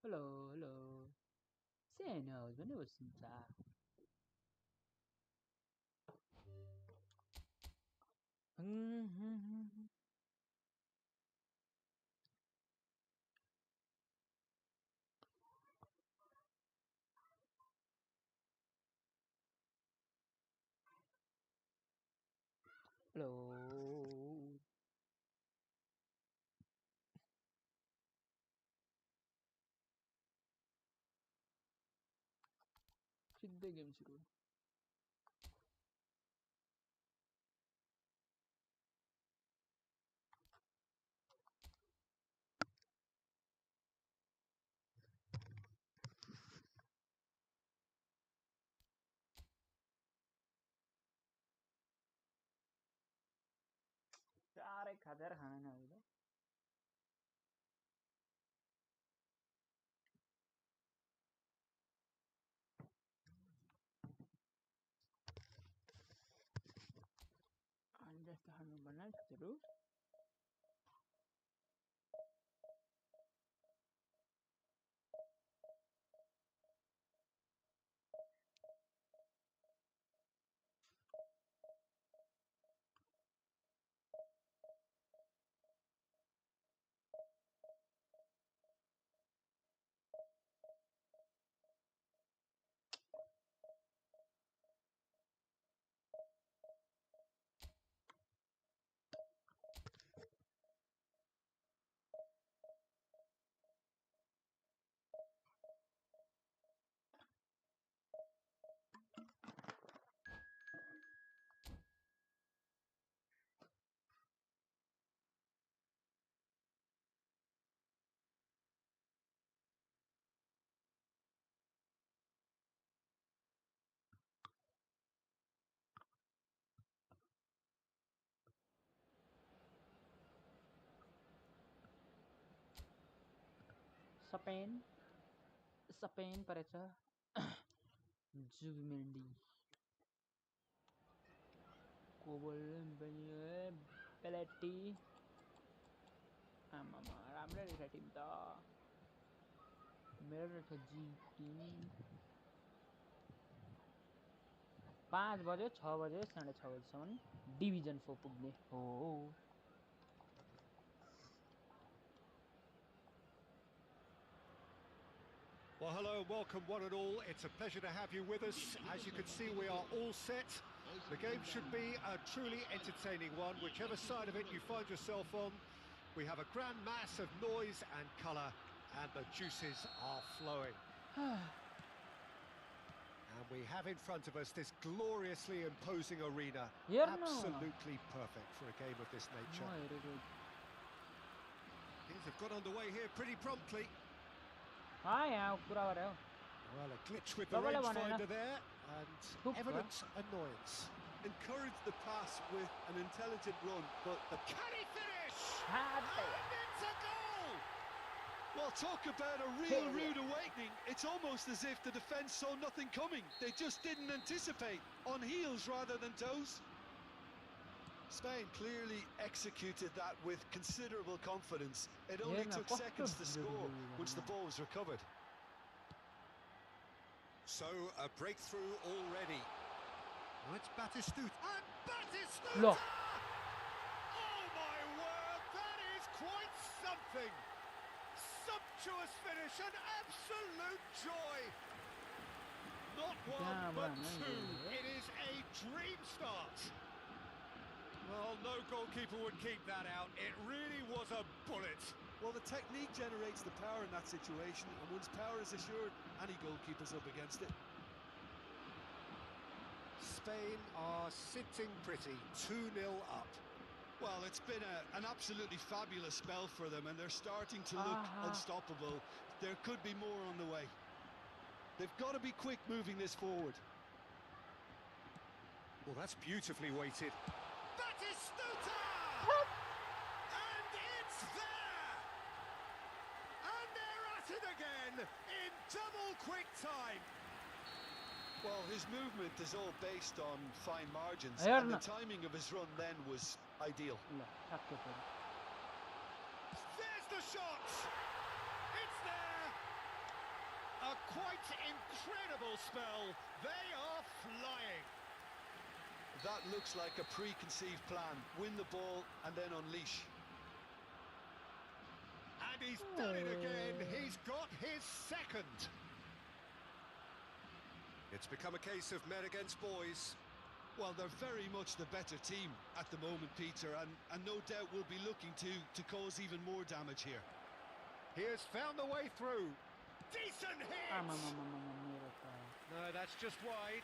Hello, hello. Say no, when it was that. Hello. सीधे game शुरू यार एक हजार खाना ना अभी तो अंदर से हमें बनना जरूर Spain परेछ जुबिमेन्डी कोबल पेलेटी आमामा राम्रै रहेछ टिम त मेरो रहेछ जी टिम 5 बजे 6 बजे 6:30 बजेसम्म डिभिजन 4 पुग्ने हो Well, hello and welcome one and all. It's a pleasure to have you with us. As you can see, we are all set. The game should be a truly entertaining one, whichever side of it you find yourself on. We have a grand mass of noise and colour, and the juices are flowing. And we have in front of us this gloriously imposing arena. Absolutely perfect for a game of this nature. Things have got underway here pretty promptly. Well, a glitch with the rangefinder there, and evident annoyance. Encourage the pass with an intelligent run, but can he finish? And it's a goal! Well, talk about a real rude awakening. It's almost as if the defence saw nothing coming. They just didn't anticipate, on heels rather than toes. Spain clearly executed that with considerable confidence. It only took seconds to score once the ball was recovered. So, a breakthrough already. Oh, it's Batistuta. And Batistuta! Oh my word, that is quite something! Sumptuous finish, an absolute joy! Not one, but two. It is a dream start. Well, no goalkeeper would keep that out. It really was a bullet. Well, the technique generates the power in that situation, and once power is assured, any goalkeeper's up against it. Spain are sitting pretty, 2-0 up. Well, it's been an absolutely fabulous spell for them, and they're starting to look unstoppable. There could be more on the way. They've got to be quick moving this forward. Well, that's beautifully weighted. Batistuta! And it's there! And they're at it again in double quick time. Well, his movement is all based on fine margins, and the timing of his run then was ideal. There's the shot! It's there! A quite incredible spell. They are flying. That looks like a preconceived plan. Win the ball and then unleash. And he's done it again. He's got his second. It's become a case of men against boys. Well, they're very much the better team at the moment, Peter, and no doubt will be looking to cause even more damage here. He has found the way through. Decent hit! मेरे पास No, that's just wide.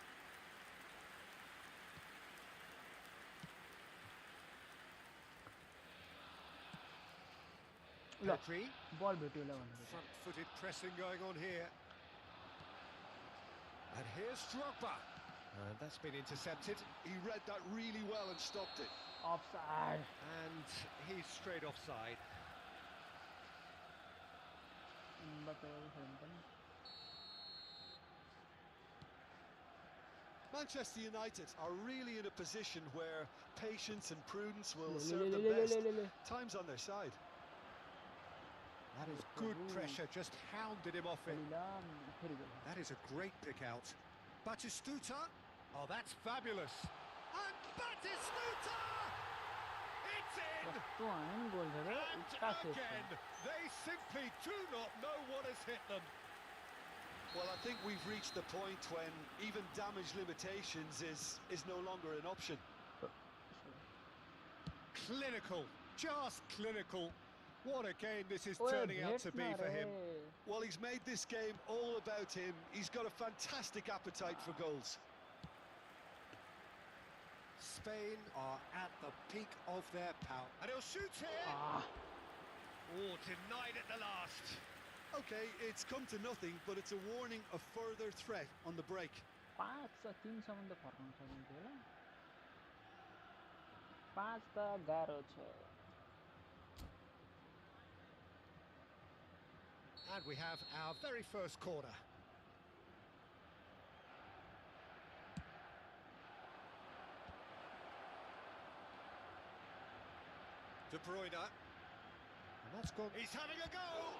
ल Petri. बल भेट्यो होला भनेको Front-footed pressing going on here. And here's Drogba. And that's been intercepted. He read that really well and stopped it. Offside And he's straight offside. बतायो खेल्नु पनि Manchester United are really in a position where patience and prudence will Le, serve le, them le, le, best. le, le. Time's on their side. That is good pressure, just hounded him off it. Kalilan फेरि गयो That is a great pick out. Batistuta. Oh, that's fabulous. And Batistuta! It's in! कस्तो हाने गोल छ रे And उता save again, they simply do not know what has hit them. Well, I think we've reached the point when even damage limitations is no longer an option. Clinical, just clinical. What a game this is ओए turning out to be भेट्न for रे him. Well, he's made this game all about him. He's got a fantastic appetite for goals. Spain are at the peak of their power. And he'll shoot here. Ah, Oh, denied at the last. Okay, it's come to nothing, but it's a warning of further threat on the break. 5-3 सम्म त फर्काउन सकिन्थ्यो होला 5 त गाह्रो छ And we have our very first corner. De Bruyne. And that's gone. He's having a go!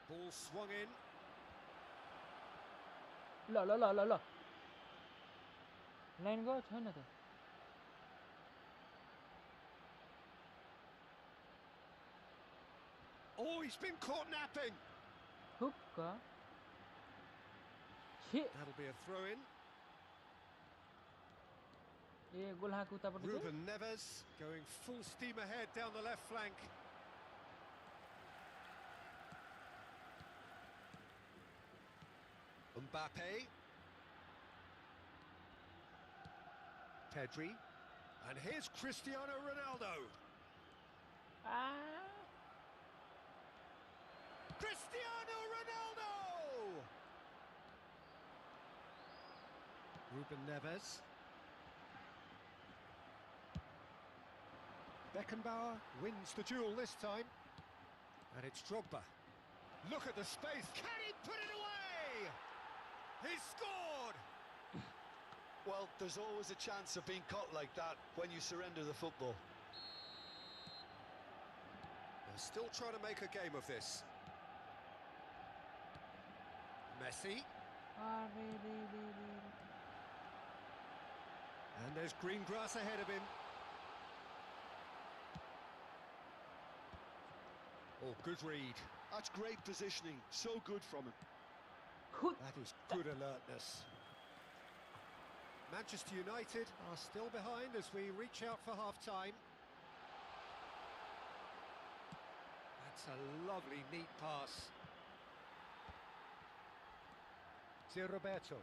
Ball swung in. ल ल ल ल ल लाइन गयो छैन त Oh, he's been caught napping. हुक्क छे That'll be a throw-in. ए गोल हाक उतापट्टि चाहिँ Ruben Neves going full steam ahead down the left flank. Mbappe. Pedri. And here's Cristiano Ronaldo. Uh Cristiano Ronaldo! Ruben Neves. Beckenbauer wins the duel this time. And it's Drogba. Look at the space. Can he put it away? He scored! Well, there's always a chance of being caught like that when you surrender the football. They're still trying to make a game of this. Messi. अरे रे रे रे And there's green grass ahead of him. Oh, good read. That's great positioning. So good from him. खुद That is good alertness. Manchester United are still behind as we reach out for half-time. That's a lovely, neat pass. To Roberto.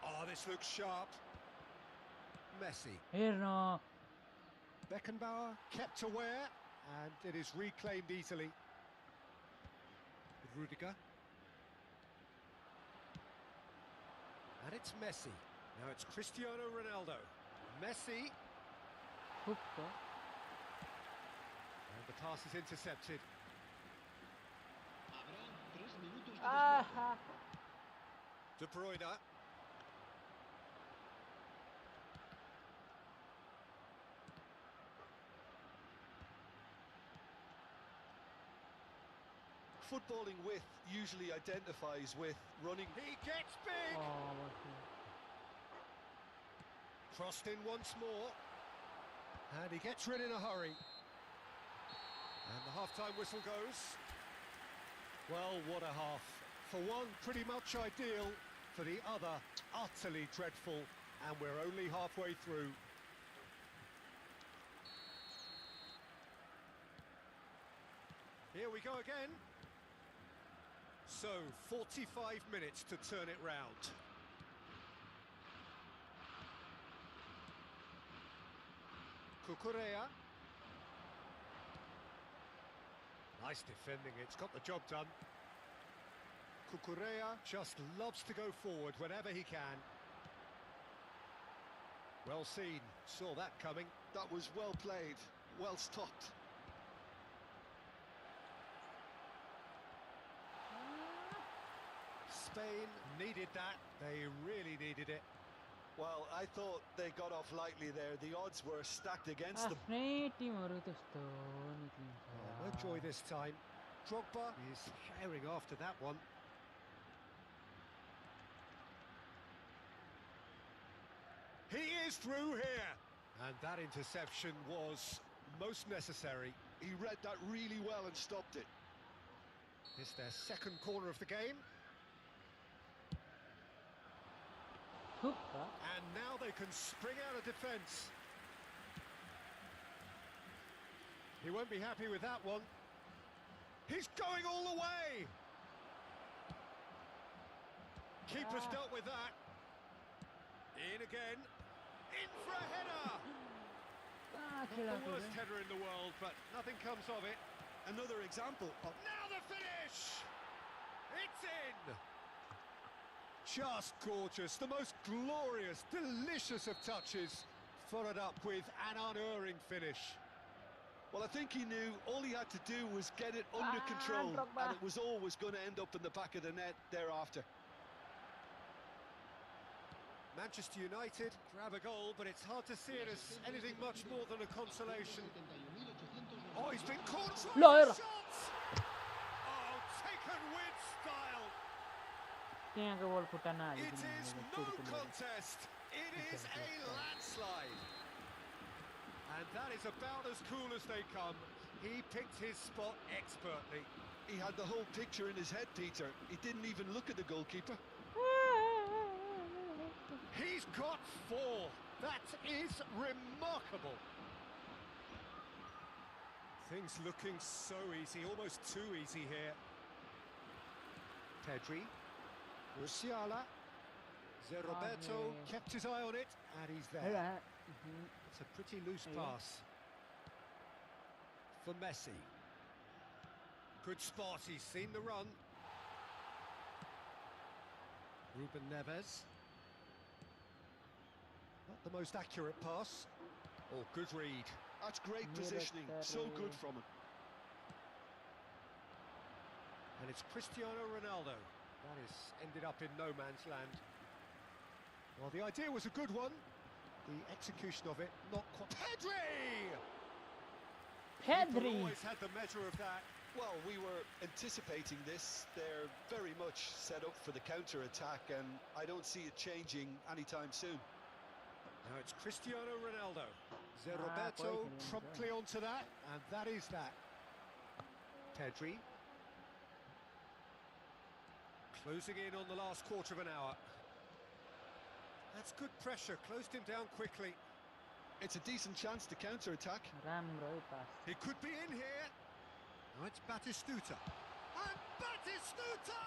Oh, this looks sharp. Messi. हेर्न Beckenbauer kept aware, and it is reclaimed easily. Rudiger. And it's Messi. Now it's Cristiano Ronaldo. Messi. हुक्क And the pass is intercepted. Ah, De Bruyne. Footballing width usually identifies with running. He gets big. oh, what Crossed in once more. And he gets rid in a hurry. And the half-time whistle goes. Well, what a half. For one, pretty much ideal. For the other, utterly dreadful. And we're only halfway through. Here we go again. So, 45 minutes to turn it round. Cucurella. Nice defending, it's got the job done. Cucurella just loves to go forward whenever he can. Well seen, saw that coming. That was well played, well stopped. Spain needed that, they really needed it. Well, I thought they got off lightly there. The odds were stacked against them. आफ्नै टिमहरु त्यस्तो निक्लिन्छ No joy this time. Drogba is sharing after that one. He is through here. And that interception was most necessary. He read that really well and stopped it. It's their second corner of the game. Huppa. And now they can spring out of defence. He won't be happy with that one. He's going all the way. Keeper's dealt with that. In again. In for a header. Ah, Not the worst header in the world, but nothing comes of it. Another example of... Now the finish! It's in! Just gorgeous, the most glorious, delicious of touches, followed up with an unerring finish. Well, I think he knew all he had to do was get it under control, Drogba. and it was always going to end up in the back of the net thereafter. Manchester United grab a goal, but it's hard to see it as anything much more than a consolation. Oh, he's been caught! Lawyer. Shots! Oh, taken with style! त्यहाँको बल खुट्टा It नहालिदिनु is no contest. It is a landslide. And that is about as cool as they come. He picked his spot expertly. He had the whole picture in his head, Peter. He didn't even look at the goalkeeper. He's got 4. That is remarkable. Things looking so easy, almost too easy here. Pedri. Musiala. Roberto kept his eye on it, and he's there. It's a pretty loose pass. For Messi. Good spot, he's seen the run. Ruben Neves. Not the most accurate pass. Oh, good read. That's great positioning, so good from him. And it's Cristiano Ronaldo. That has ended up in no man's land. Well, the idea was a good one. The execution of it, not quite... Pedri! Pedri. Always had the measure of that. Well, we were anticipating this. They're very much set up for the counter-attack, and I don't see it changing anytime soon. Now it's Cristiano Ronaldo. Roberto promptly onto that, and that is that. Pedri. Closing in on the last quarter of an hour. That's good pressure, closed him down quickly. It's a decent chance to counter-attack. राम्रो पास He could be in here. Now it's Batistuta. And Batistuta!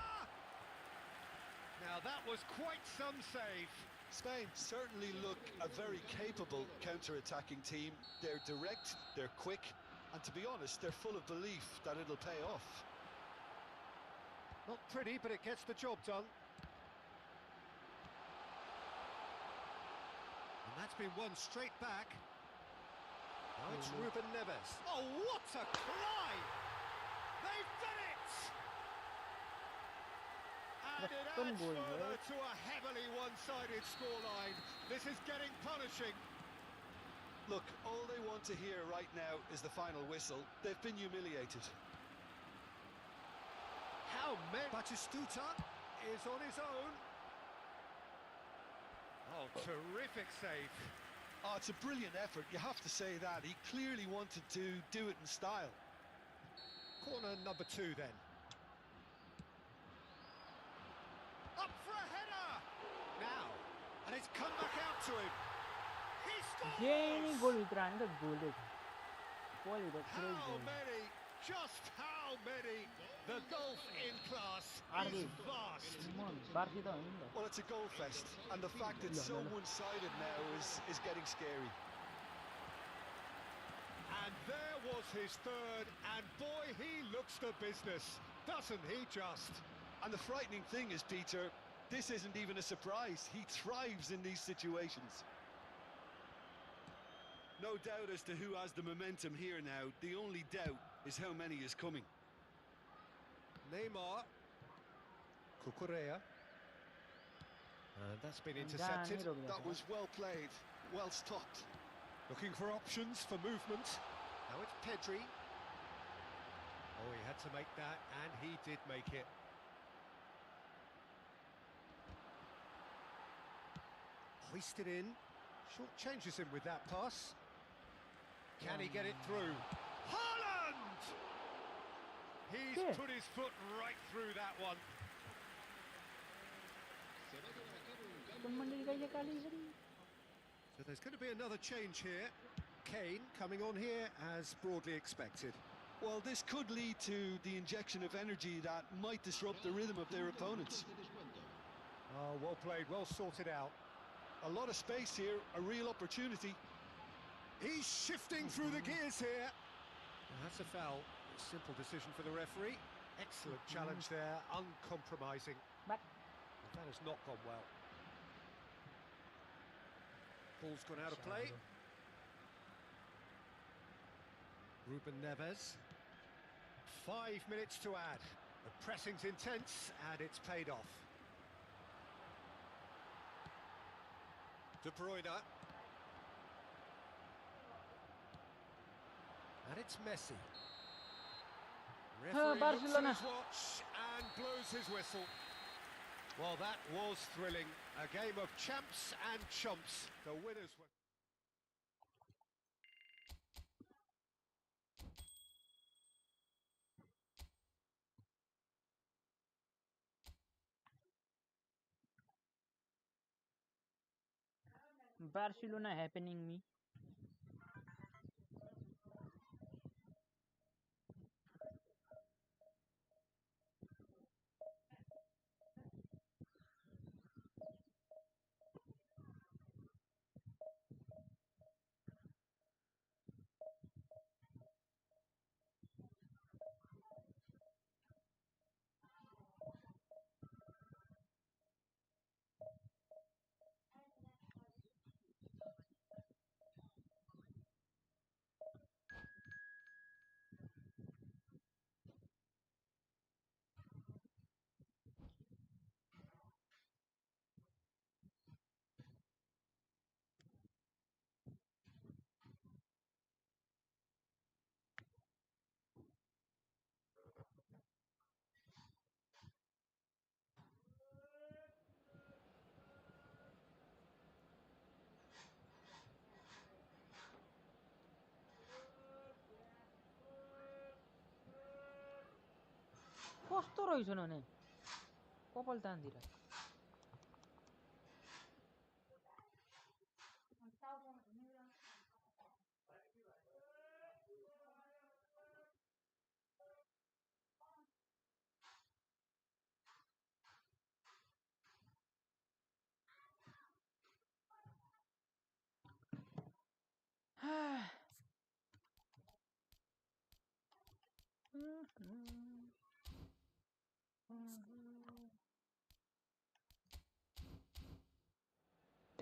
Now that was quite some save. Spain certainly look a very capable counter-attacking team. They're direct, they're quick, and to be honest, they're full of belief that it'll pay off. Not pretty, but it gets the job done. And that's been won straight back. Now it's Ruben Neves. Oh, what a climb! They've done it! And it One adds goal, further right? to a heavily one-sided scoreline. This is getting punishing. Look, all they want to hear right now is the final whistle. They've been humiliated. How many? Batistuta is on his own. Oh, terrific save. Oh, it's a brilliant effort, you have to say that. He clearly wanted to do it in style. Corner number 2 then. Up for a header! Now, and it's come back out to him. He scores! Jenny goal भित्र हाने त गोलै छ गोल भित्र पुरै How goal many? Just how many? The gulf in class Ardi. is vast. म बार्सी त होइन नि त Well, it's a goal fest, and the fact it's so one-sided now is getting scary. And there was his third, and boy, he looks the business, doesn't he just? And the frightening thing is, Peter, this isn't even a surprise. He thrives in these situations. No doubt as to who has the momentum here now. The only doubt is how many is coming. Neymar. Cucurella. And that's been intercepted. That was well played, well stopped. Looking for options for movement. Now it's Pedri. Oh, he had to make that, and he did make it. Hoisted in. Short changes him with that pass. Can he get it through? Haaland! He's Yeah. put his foot right through that one. मण्डली कहिले काली छन् So there's going to be another change here. Kane coming on here as broadly expected. Well, this could lead to the injection of energy that might disrupt the rhythm of their opponents. Oh, well played, well sorted out. A lot of space here, a real opportunity. He's shifting through the gears here. That's a foul. Simple decision for the referee. Excellent challenge there, uncompromising. But That has not gone well. Ball's gone out of play. Ruben Neves. 5 minutes to add. The pressing's intense and it's paid off. De Bruyne. And it's Messi. Referee looks at Barcelona. his watch and blows his whistle. Well, that was thrilling. A game of champs and chumps. The winners were... Barcelona happening me कस्तो रहेछन् भने कपाल तान्दिरा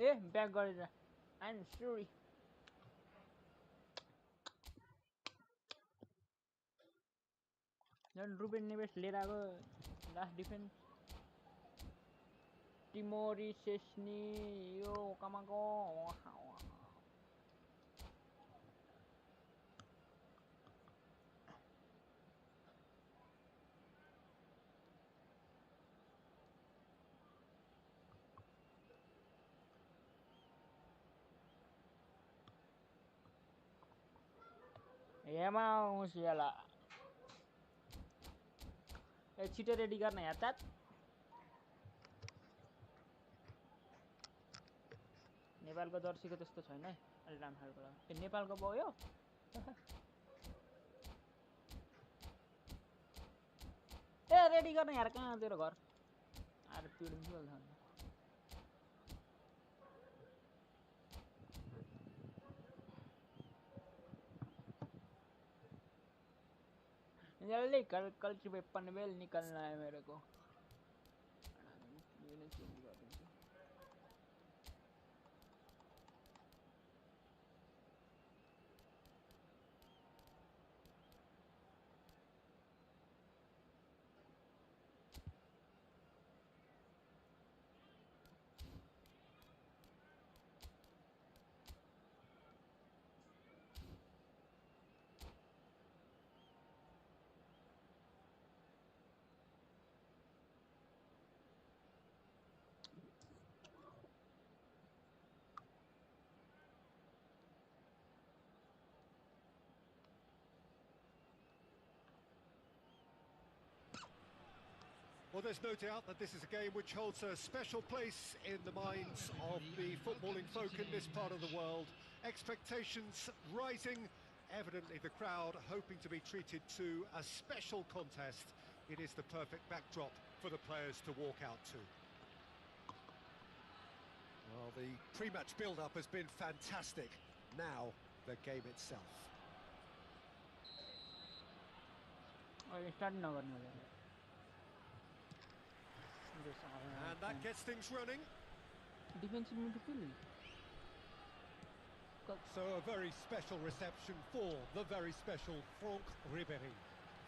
ए back गरेर आइ M सरी झन् Ruben नेभेस लिएर आएको last defence Timori Sesni yo Kamago. Emang siala. छिटो रेडी गर्न यार तात नेपालको जर्सीको त्यस्तो छैन है अलि राम्रो खालको ए नेपालको भयो ए रेडी गर्न यार कहाँ तेरो घर आर पिडिन्छ होला जल्दी कल की पनवेल निकलना है मेरे को ये चेंज कर दूंगा Well, there's no doubt that this is a game which holds a special place in the minds of the footballing folk in this part of the world. Expectations rising, evidently the crowd hoping to be treated to a special contest. It is the perfect backdrop for the players to walk out to. Well, the pre-match build-up has been fantastic. Now, the game itself. And that gets things running. Defensive midfield. So a very special reception for the very special Franck Ribéry.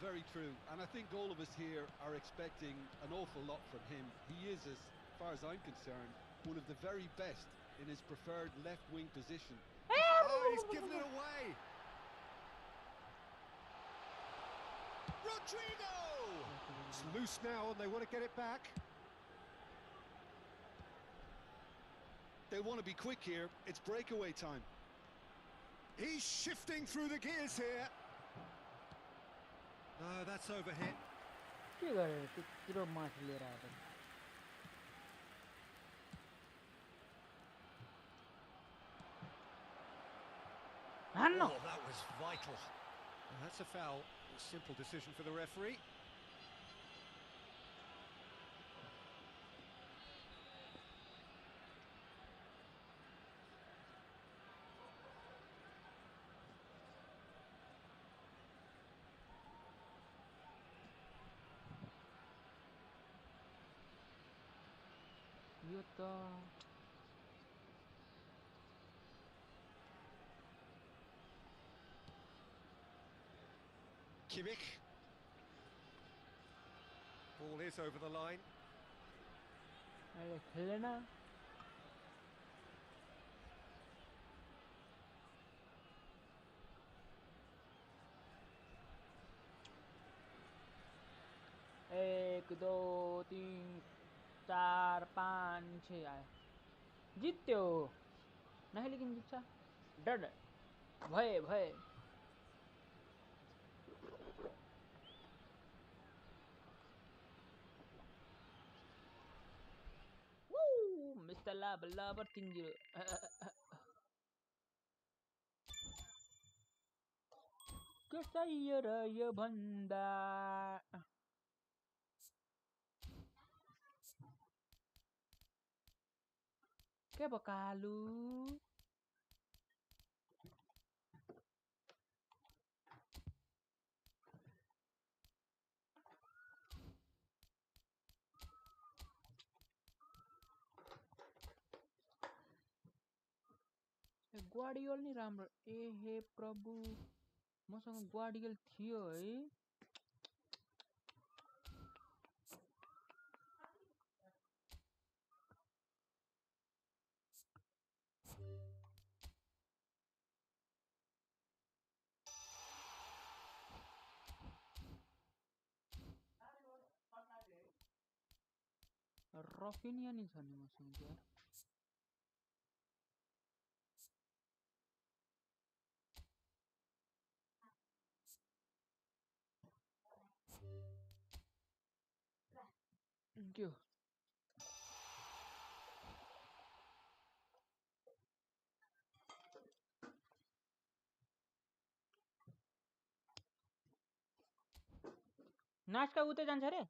Very true, and I think all of us here are expecting an awful lot from him. He is, as far as I'm concerned, one of the very best in his preferred left-wing position. Oh, he's given it away! Rodrigo! It's loose now and they want to get it back. They want to be quick here. It's breakaway time. He's shifting through the gears here. No, that's overhit. Oh, that was vital. And that's a foul. A simple decision for the referee. Kimmich. Ball is over the line. Helena. एक दो तीन चार पाँच छः आए जित्यो नहीं लेकिन जित्छ डर भए भए मिस्टर लाबर 3-0 के चाहिए र यो भन्दा के बकालु ग्वाडियोल नि राम्रो ए हे प्रभु मसँग ग्वाडियोल थियो है रफिनिया नहीं छ नि मसँग यार त्यो नाचका उतै जान्छ रे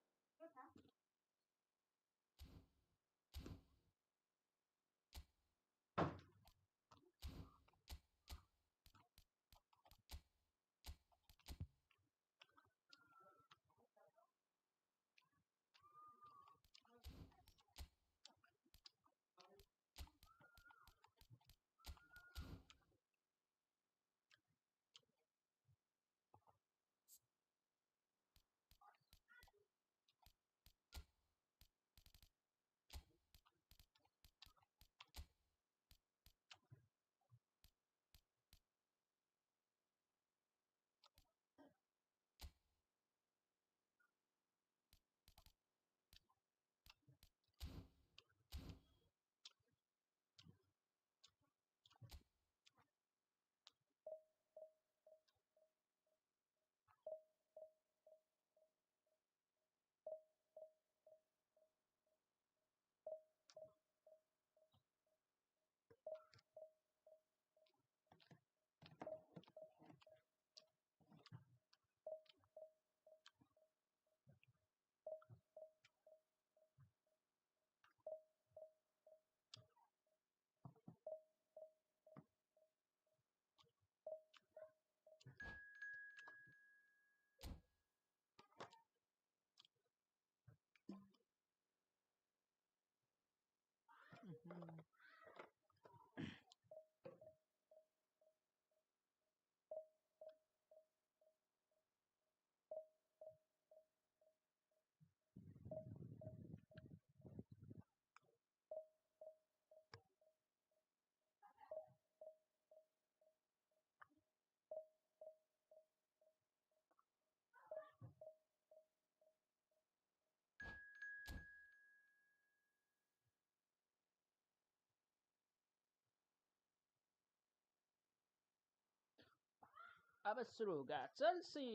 अब सुरु होगा चेल्सी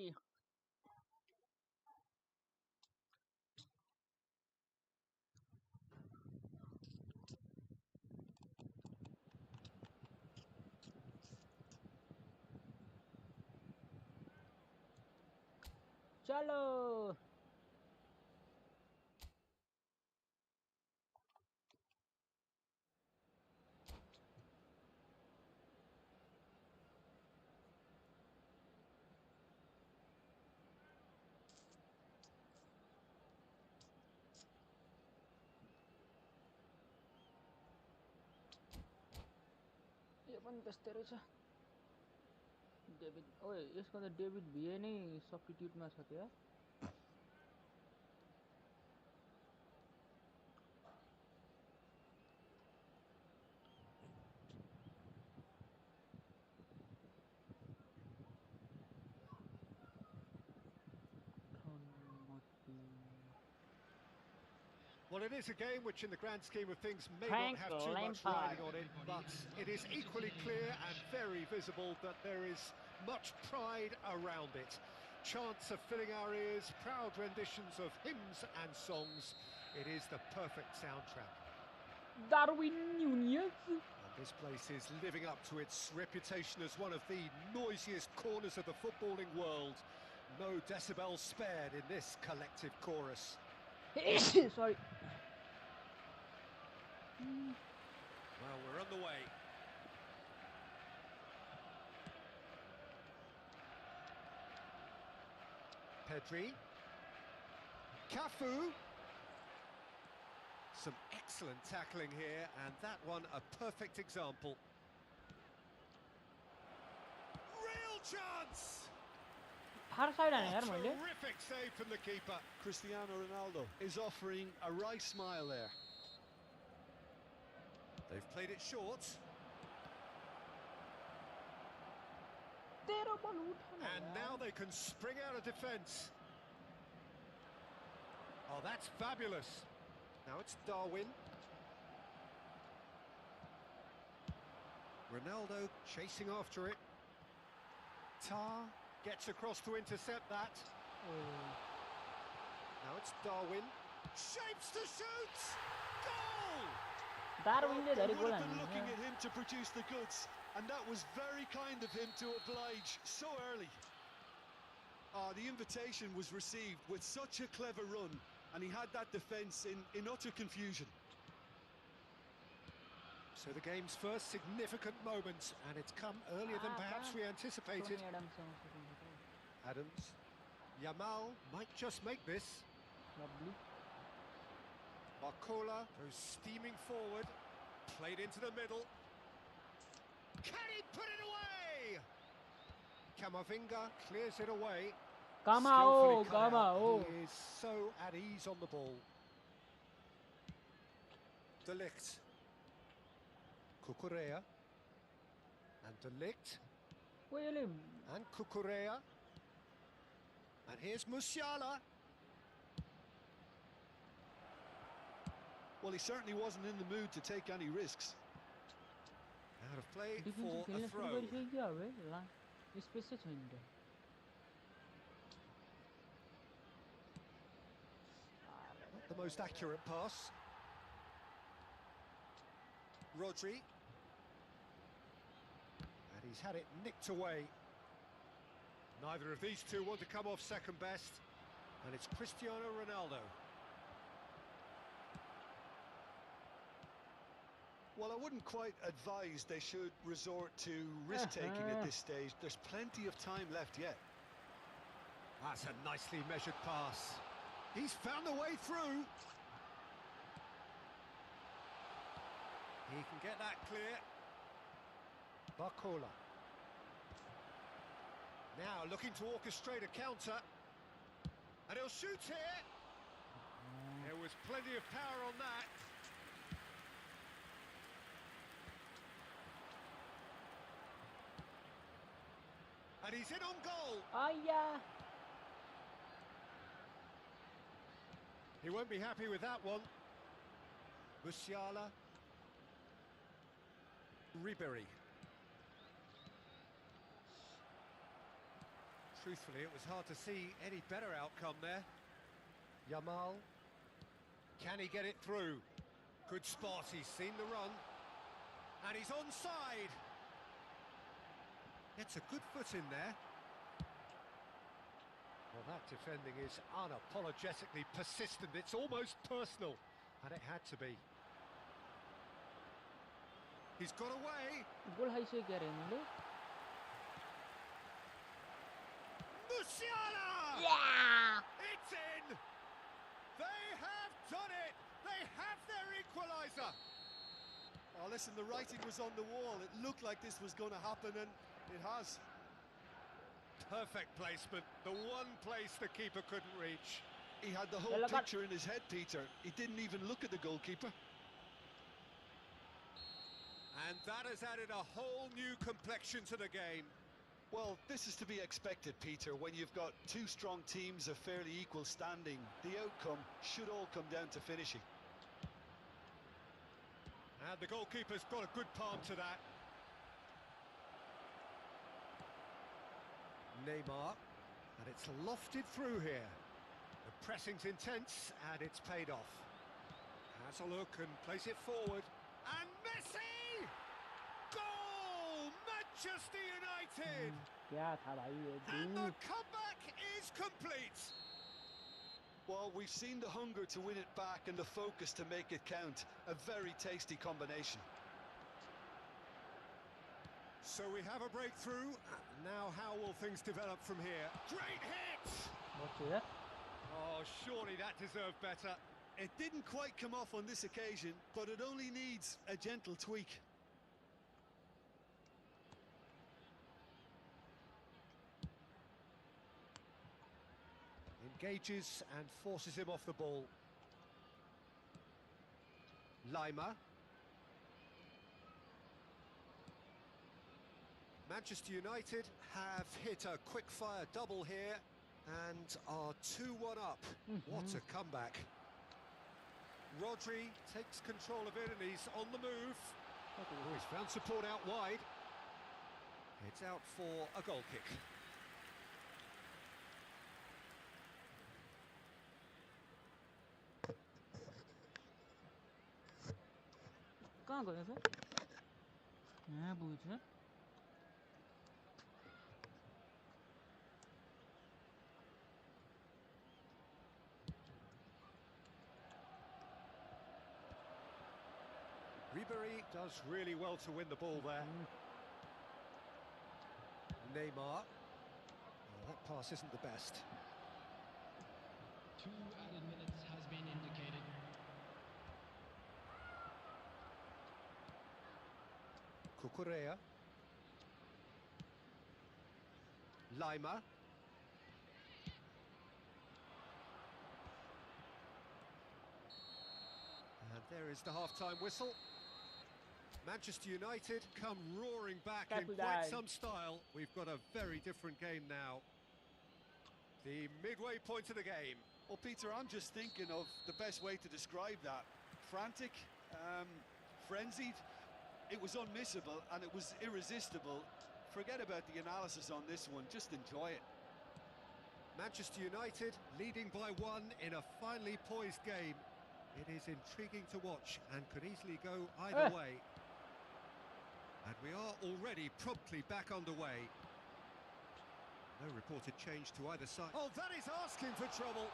चलो यो पनि त्यस्तै रहेछ डेभिड ओए यसको त डेभिड भिए नै सब्स्टिट्युटमा छ त्यो Well, it is a game which, in the grand scheme of things, may not have too much riding on it, but it is equally clear and very visible that there is much pride around it. Chants are filling our ears, proud renditions of hymns and songs. It is the perfect soundtrack. Darwin Núñez. And this place is living up to its reputation as one of the noisiest corners of the footballing world. No decibels spared in this collective chorus. Sorry. Well, we're on the way. Pedri. Cafu. Some excellent tackling here, and that one a perfect example. Real chance! Terrific save from the keeper. Cristiano Ronaldo is offering a wry smile there. They've played it short. And now they can spring out of defence. Oh, that's fabulous. Now it's Darwin. Ronaldo chasing after it. Tar gets across to intercept that. Now it's Darwin. Shapes to shoot! Goal! Darwin'de They dari would gol have been anne. looking at him to produce the goods, and that was very kind of him to oblige so early. The invitation was received with such a clever run, and he had that defence in utter confusion. So the game's first significant moment, and it's come earlier than perhaps we anticipated. Tony Adams yang masuk gitu. Adams. Yamal might just make this. Lovely. Barcola goes steaming forward. Played into the middle. Can he put it away? Camavinga clears it away. Kamao, Skillfully cut out. Kamao. He is so at ease on the ball. De Ligt. Cucurella. And De Ligt. William. And Cucurella. And here's Musiala. Well, he certainly wasn't in the mood to take any risks. Out of play Defensive for a खेलना शुरू throw. गरिसक्यो अब ला space चाहिँ छैन त Not the most accurate pass. Rodri. And he's had it nicked away. Neither of these two want to come off second best. And it's Cristiano Ronaldo. Well, I wouldn't quite advise they should resort to risk-taking at this stage. There's plenty of time left yet. That's a nicely measured pass. He's found a way through. He can get that clear. Barcola. Now looking to orchestrate a counter. And he'll shoot here. There was plenty of power on that. And he's in on goal. Ayah. He won't be happy with that one. Musiala. Ribery. Truthfully, it was hard to see any better outcome there. Yamal. Can he get it through? Good spot, he's seen the run. And he's onside. Gets a good foot in there. Well, that defending is unapologetically persistent. It's almost personal. And it had to be. He's got away. Gol खाइसक्यो अरे उनले Musiala! Yeah! It's in! They have done it! They have their equaliser! Oh, listen, the writing was on the wall. It looked like this was going to happen, and it has. Perfect placement. The one place the keeper couldn't reach. He had the whole Well, but- picture in his head, Peter. He didn't even look at the goalkeeper. And that has added a whole new complexion to the game. Well, this is to be expected, Peter. When you've got two strong teams of fairly equal standing, the outcome should all come down to finishing. And the goalkeeper's got a good palm to that. Neymar, and it's lofted through here. The pressing's intense, and it's paid off. Has a look and plays it forward. And Messi! Goal! Manchester United! क्या था भाई ये And the dude. comeback is complete! Well, we've seen the hunger to win it back and the focus to make it count. A very tasty combination. So we have a breakthrough. Now how will things develop from here? Great hit! What's it? Oh, surely that deserved better. It didn't quite come off on this occasion, but it only needs a gentle tweak. Engages and forces him off the ball. Lima. Manchester United have hit a quick-fire double here and are 2-1 up. What a comeback. Rodri takes control of it and he's on the move. Oh, he's found support out wide. It's out for a goal kick. कहाँ गयो sir यहाँ बुझ्छ Ribery does really well to win the ball there. Neymar. Well, that pass isn't the best. 2 added minutes has been indicated. Cucurella. Lima. And there is the half-time whistle. Manchester United come roaring back in quite some style. We've got a very different game now. The midway point of the game. Well, Peter, I'm just thinking of the best way to describe that. Frantic, frenzied. It was unmissable and it was irresistible. Forget about the analysis on this one, just enjoy it. Manchester United leading by 1 in a finely poised game. It is intriguing to watch and could easily go either way. And we are already promptly back underway. No reported change to either side. Oh, that is asking for trouble.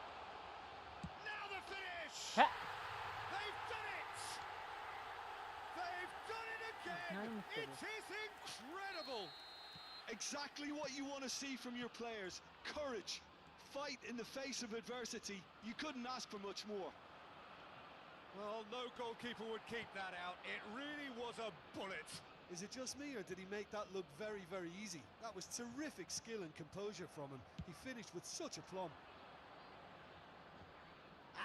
Now the finish! They've done it! They've done it again! It is incredible! Exactly what you want to see from your players. Courage, fight in the face of adversity. You couldn't ask for much more. Well, no goalkeeper would keep that out. It really was a bullet. Is it just me, or did he make that look very, very easy? That was terrific skill and composure from him. He finished with such aplomb.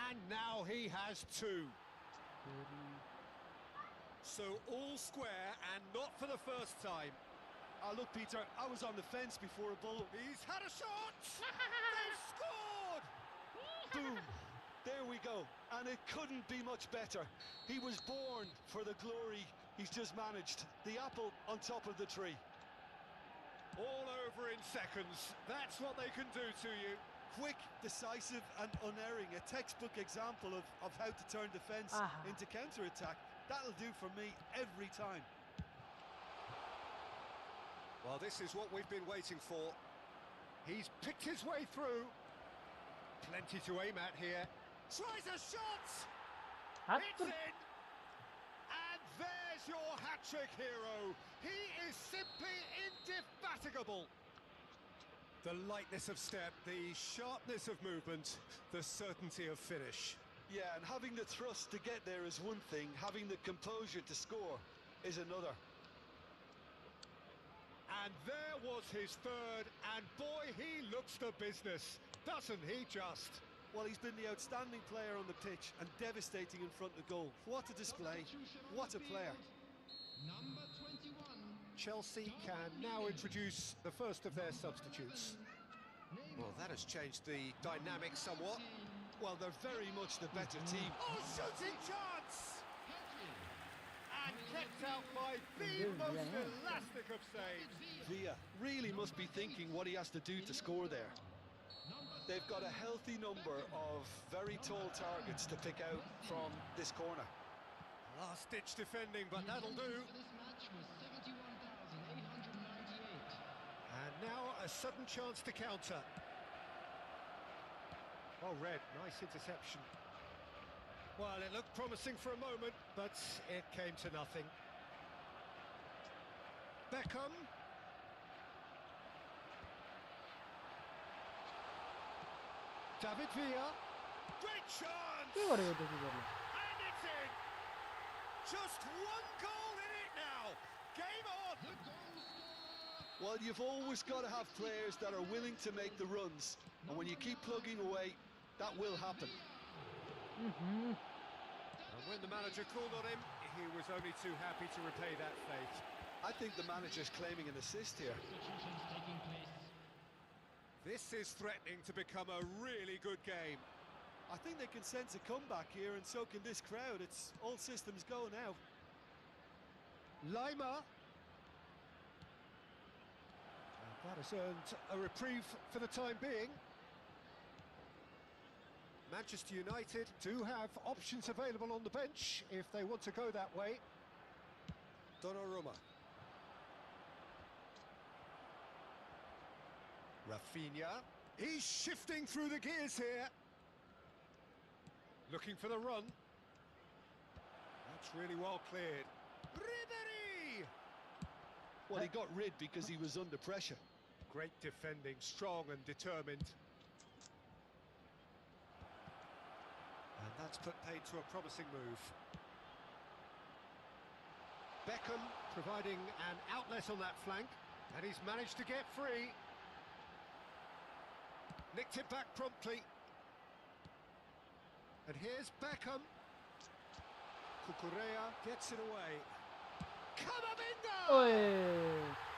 And now he has 2. So all square, and not for the first time. Look, Peter, I was on the fence before a ball. He's had a shot! They've scored! Boom! There we go. And it couldn't be much better. He was born for the glory he's just managed. The apple on top of the tree. All over in seconds. That's what they can do to you. Quick, decisive and unerring. A textbook example of how to turn defence into counter-attack. That'll do for me every time. Well, this is what we've been waiting for. He's picked his way through. Plenty to aim at here. Tries a shot! It's in! And there's your hat-trick hero. He is simply indefatigable. The lightness of step, the sharpness of movement, the certainty of finish. Yeah, and having the thrust to get there is one thing. Having the composure to score is another. And there was his third, and boy, he looks the business, doesn't he just? Well, he's been the outstanding player on the pitch and devastating in front of goal. What a display, what a player. Number 21. Chelsea can now introduce the first of their substitutes. Well, that has changed the dynamic somewhat. Well, they're very much the better team. Oh, shooting chance! And kept out by the most elastic of saves. Villa really must be thinking what he has to do to score there. They've got a healthy number of very tall targets to pick out from this corner. Last-ditch defending, but that'll do. And now a sudden chance to counter. Well read, nice interception. Well, it looked promising for a moment, but it came to nothing. Beckham. David Villa. Great chance! के गरेको त्यो And किपरले it's in! Just one goal in it now! Game on! Well, you've always got to have players that are willing to make the runs. And when you keep plugging away, that will happen. And when the manager called on him, he was only too happy to repay that fate. I think the manager's claiming an assist here. This is threatening to become a really good game. I think they can sense a comeback here, and so can this crowd. It's all systems go now. Lima. And that has earned a reprieve for the time being. Manchester United do have options available on the bench if they want to go that way. Donnarumma. Rafinha. He's shifting through the gears here. Looking for the run. That's really well cleared. Ribery! Well, he got rid because he was under pressure. Great defending, strong and determined. And that's put paid to a promising move. Beckham providing an outlet on that flank, and he's managed to get free. Nicked it back promptly. And here's Beckham. Cucurella gets it away. Camavinga!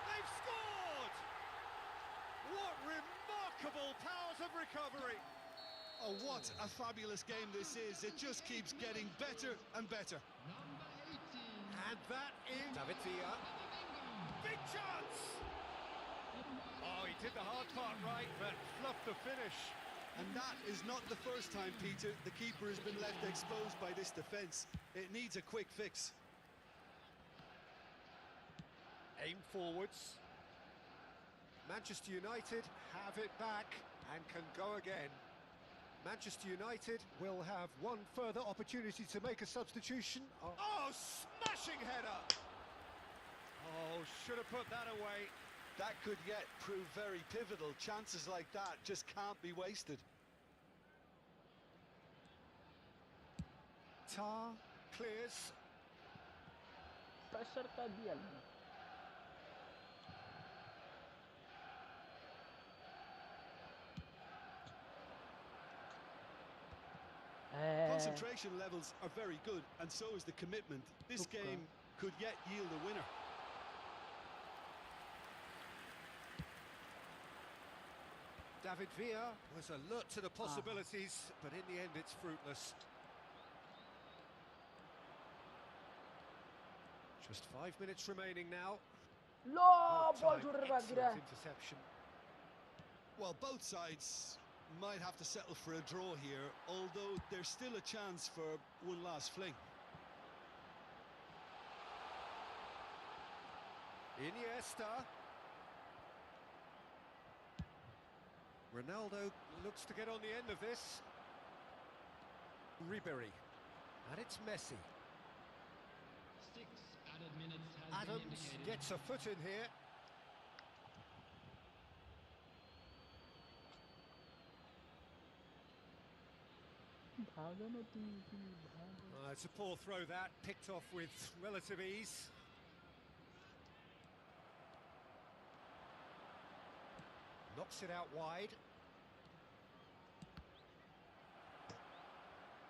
They've scored! What remarkable powers of recovery! Oh, what a fabulous game this is. It just keeps getting better and better. Number 18. And that is David Villa. Big chance! Oh, he did the hard part right, but fluffed the finish. And that is not the first time, Peter, the keeper has been left exposed by this defence. It needs a quick fix. Aim forwards. Manchester United have it back and can go again. Manchester United will have one further opportunity to make a substitution. Oh, smashing header! Oh, should have put that away. That could yet prove very pivotal. Chances like that just can't be wasted. Tar clears. Pressure का दिया नहीं। Concentration levels are very good, and so is the commitment. This game could yet yield a winner. David Villa was alert to the possibilities, but in the end it's fruitless. Just 5 minutes remaining now. Low ball Well छूट रहा timed, गिरा। excellent interception. Well, both sides might have to settle for a draw here, although there's still a chance for one last fling. Iniesta. Ronaldo looks to get on the end of this. Ribery. And it's Messi. 6 added minutes has been Adams indicated. gets a foot in here. भागो ना तुम भागो। It's a poor throw that, picked off with relative ease. Knocks it out wide.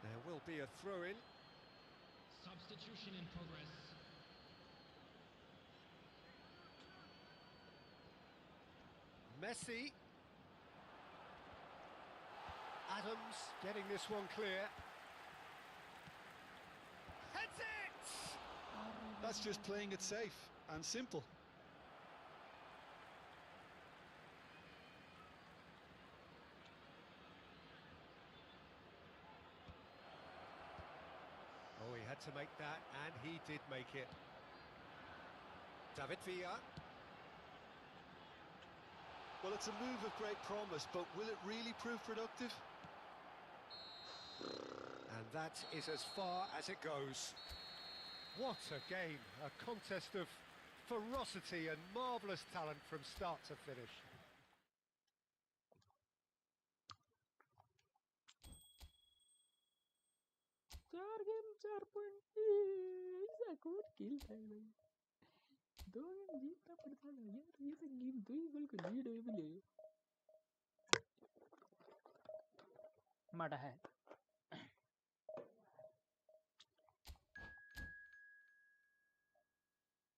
There will be a throw-in. Substitution in progress. Messi. Adams getting this one clear. Heads it! That's just playing it safe and simple. Oh, he had to make that, and he did make it. David Villa. Well, it's a move of great promise, but will it really prove productive? And that is as far as it goes. What a game, a contest of ferocity and marvellous talent from start to finish. चार game 4 point ऐसा कौन खेलता है भाई। 2 game जीतना पड़ता है यार, ये तो गेम 2 ही गोल को लीड है बोले माटा है।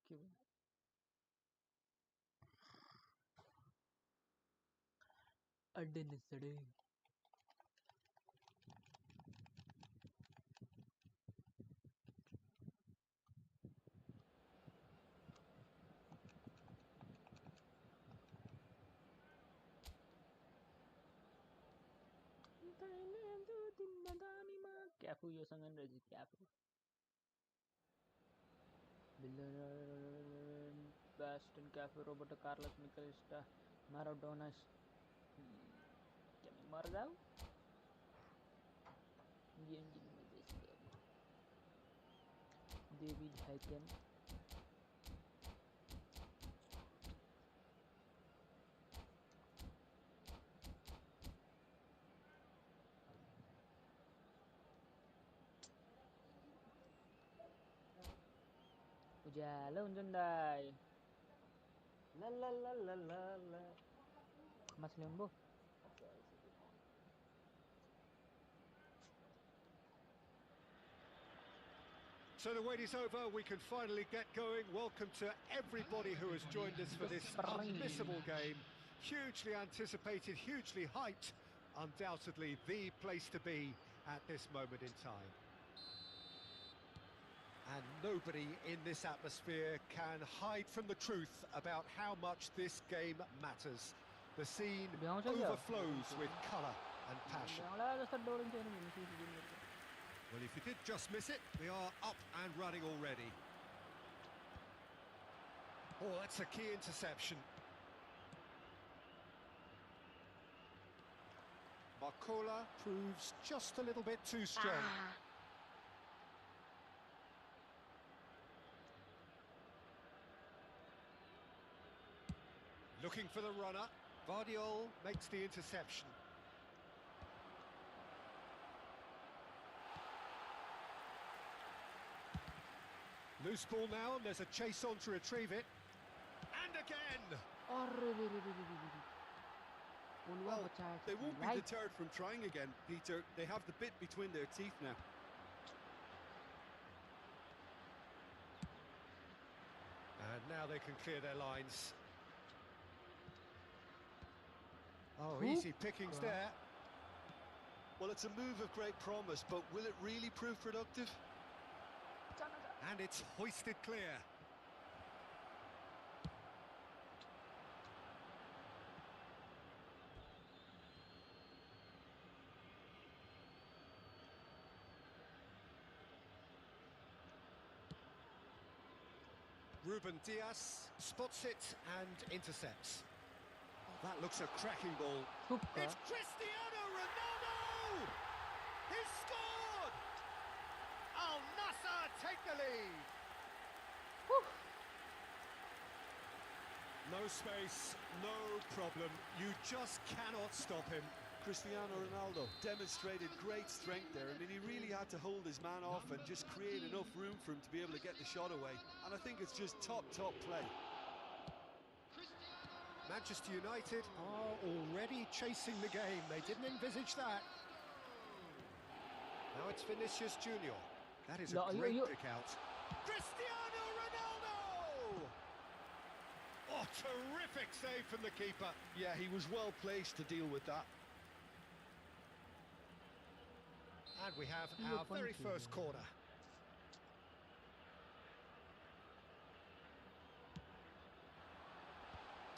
क्यों अड्डे ने सड़े Cafu yosangan raji cafu. Baston Cafu Roberto Carlos Michelista Maradona. क्या मैं मर जाऊं? ये इंजन में बेच गया। डेविड हैकन udah unjun dai la Mas Lembo So the wait is over, we can finally get going. Welcome to everybody who has joined us for this unmissable game. Hugely anticipated, hugely hyped. Undoubtedly the place to be at this moment in time. And nobody in this atmosphere can hide from the truth about how much this game matters. The scene overflows with colour and passion. Well, if you did just miss it, we are up and running already. Oh, that's a key interception. Barcola proves just a little bit too strong. Looking for the runner. Vardiol makes the interception. Loose ball now, and there's a chase on to retrieve it. And again! Well, they won't be deterred from trying again, Peter. They have the bit between their teeth now. And now they can clear their lines. Oh, easy pickings there. Well, it's a move of great promise, but will it really prove productive? And it's hoisted clear. Ruben Diaz spots it and intercepts. Oh, that looks a cracking ball. It's Cristiano Ronaldo! He's scored! Al Nassr take the lead. No space, no problem. You just cannot stop him. Cristiano Ronaldo demonstrated great strength there. I mean, he really had to hold his man off and just create enough room for him to be able to get the shot away. And I think it's just top play. Manchester United are already chasing the game. They didn't envisage that. Now it's Vinicius Junior. That is a great pick out. Cristiano Ronaldo! Oh, terrific save from the keeper. Yeah, he was well placed to deal with that. And we have our very first corner.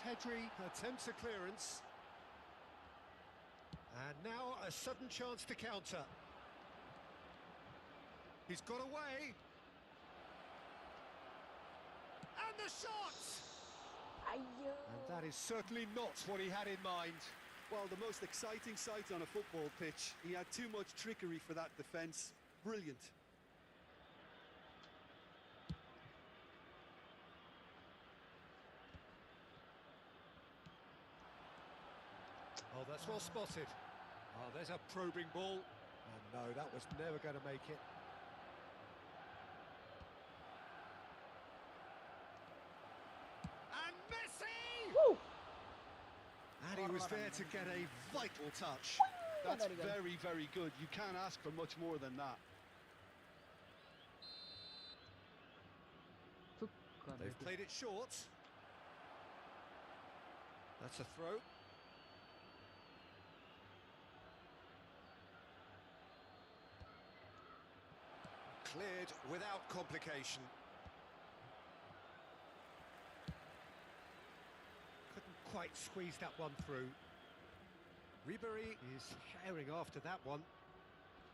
Pedri attempts a clearance. And now a sudden chance to counter. He's got away. And the shot! And that is certainly not what he had in mind. Well, the most exciting sight on a football pitch. He had too much trickery for that defence. Brilliant. Oh, that's well spotted. Oh, there's a probing ball. And no, that was never going to make it. And Messi! Woo! And he was there to get a vital touch. That's very, very good. You can't ask for much more than that. They've played it short. That's a throw. Cleared without complication. Couldn't quite squeeze that one through. Ribery is sharing after that one.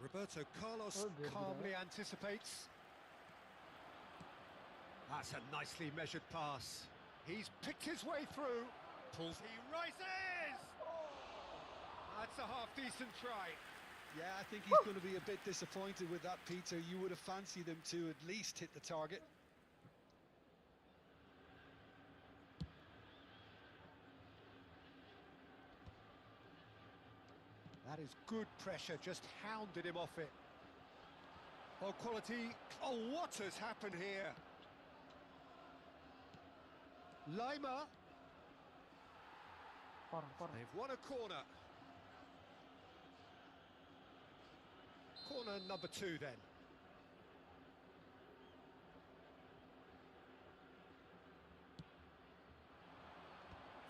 Roberto Carlos Oh, good, calmly good. anticipates. That's a nicely measured pass. He's picked his way through. Pulls. He rises! That's a half-decent try. Yeah, I think he's going to be a bit disappointed with that, Peter. You would have fancied him to at least hit the target. That is good pressure, just hounded him off it. Oh, quality. Oh, what has happened here? Lima. Corner. They've won a corner. Corner number 2 then.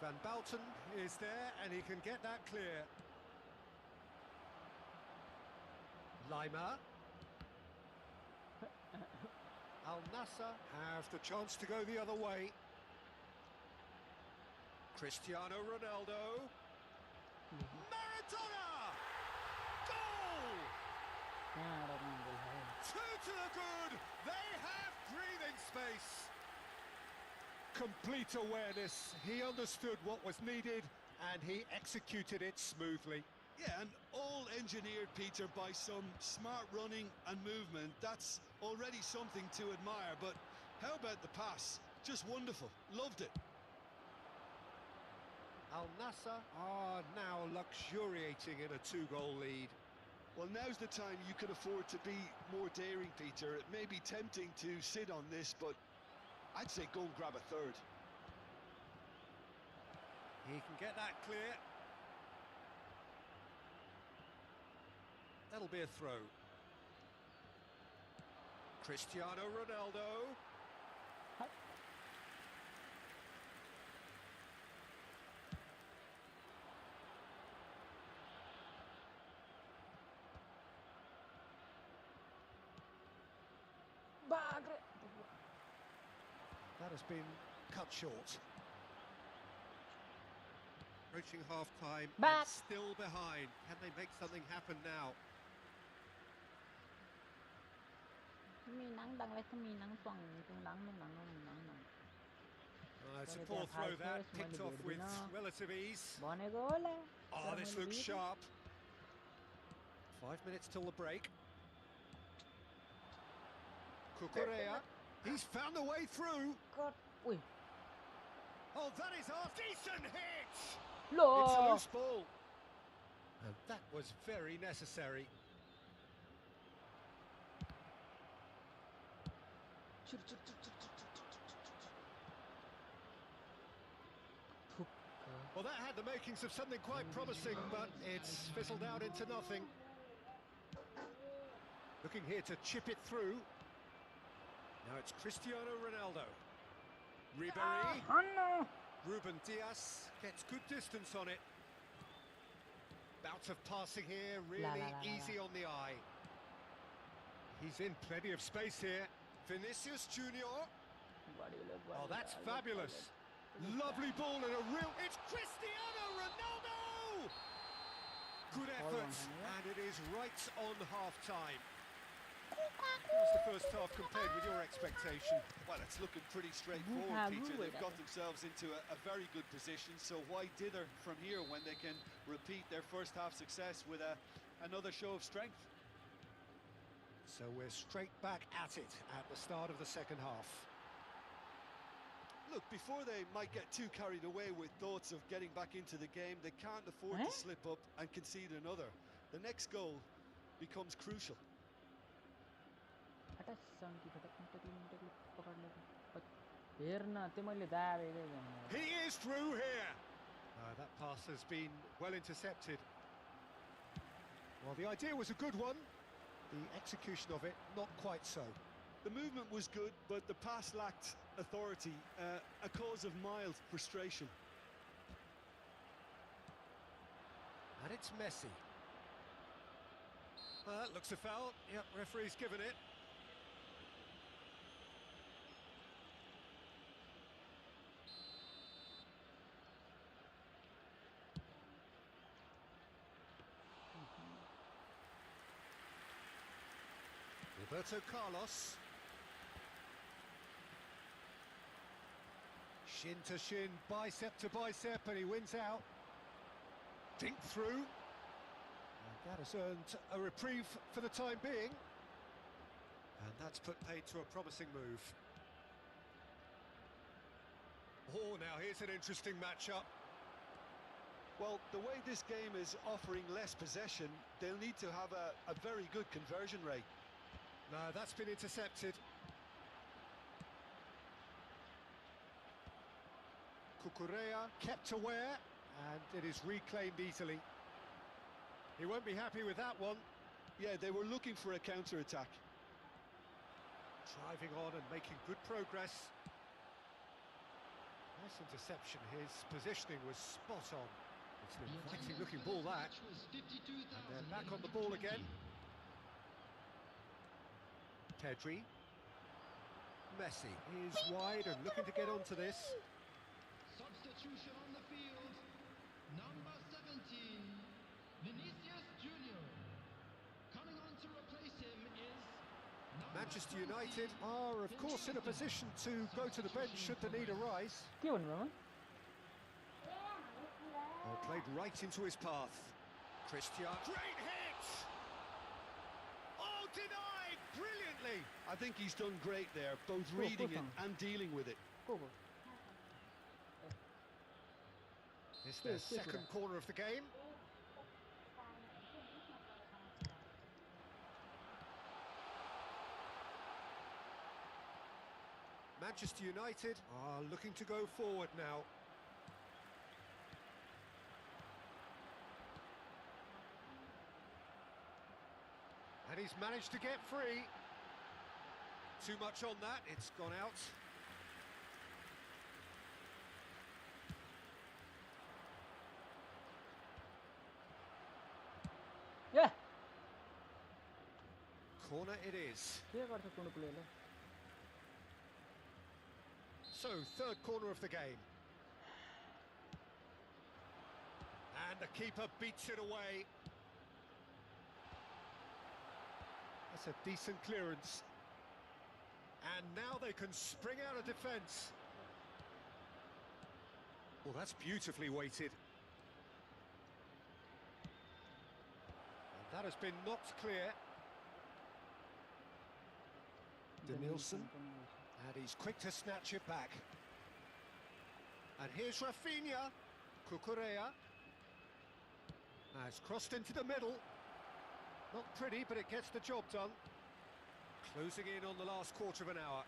Van Bouten is there and he can get that clear. Lima. Al Nassr have the chance to go the other way. Cristiano Ronaldo. Maradona! Goal! 2 to the good. They have breathing space. Complete awareness. He understood what was needed and he executed it smoothly. Yeah, and all engineered, Peter, by some smart running and movement. That's already something to admire, but how about the pass? Just wonderful. Loved it. Al Nassr are now luxuriating in a 2-goal lead. Well, now's the time you can afford to be more daring, Peter. It may be tempting to sit on this, but I'd say go and grab a third. He can get that clear. That'll be a throw. Cristiano Ronaldo. Bagre. That has been cut short. Approaching half-time, Back. and still behind. Can they make something happen now? มีหนังดังเลยก็มีหนังส่องถึงหลังหนัง It's a Well, poor they're throw high that, first, picked money off good, with you know. relative ease. Buone gol. Oh, this looks sharp. 5 minutes till the break. Cucurella, he's found a way through. ก็อุ้ย Oh, that is a decent hit! It's a โล loose ball. And that was very necessary. ชุดทุบ Well, that had the makings of something quite promising, but it's fizzled out into nothing. Looking here to chip it through. Now it's Cristiano Ronaldo. Ribery. Ruben Dias gets good distance on it. Bout of passing here, really easy on the eye. He's in plenty of space here. Vinicius Junior. Oh, that's fabulous. Lovely ball and a real... It's Cristiano Ronaldo! Good effort, and it is right on half-time. How's the first half compared with your expectation? Well, it's looking pretty straightforward, Peter. They've got themselves into a very good position, so why dither from here when they can repeat their first half success with another show of strength? So we're straight back at it at the start of the second half. Look, before they might get too carried away with thoughts of getting back into the game, they can't afford to slip up and concede another. The next goal becomes crucial. He is through here. That pass has been well intercepted. Well, the idea was a good one. The execution of it, not quite so. The movement was good, but the pass lacked authority, a cause of mild frustration. And it's Messi. That looks a foul. Yep, referee's given it. Roberto Carlos. Shin to shin, bicep to bicep, and he wins out. Dink through. And that has earned a reprieve for the time being. And that's put paid to a promising move. Oh, now here's an interesting matchup. Well, the way this game is offering less possession, they'll need to have a very good conversion rate. No, that's been intercepted. Cucurella kept aware, and it is reclaimed easily. He won't be happy with that one. Yeah, they were looking for a counter-attack. Driving on and making good progress. Nice interception. His positioning was spot on. It's an inviting looking ball, that. And they're back on the ball again. Pedri. Messi is wide and looking to get onto this. Substitution on the field. Number 17, Vinicius Junior. Coming on to replace him is Manchester United are, of course, in a position to go to the bench should the need arise. কি বলবো মামা? Oh, played right into his path. Christian. Great hit! Oh, denied brilliantly! I think he's done great there, both reading it and dealing with it. Cool. It's their second corner of the game. Manchester United are looking to go forward now. And he's managed to get free. Too much on that, it's gone out. Yeah. Corner it is. So, third corner of the game. And the keeper beats it away. That's a decent clearance. And now they can spring out of defence. Well, that's beautifully weighted. And that has been knocked clear. Denilson. And he's quick to snatch it back. And here's Rafinha. Cucurella. Now it's crossed into the middle. Not pretty, but it gets the job done. Closing in on the last quarter of an hour.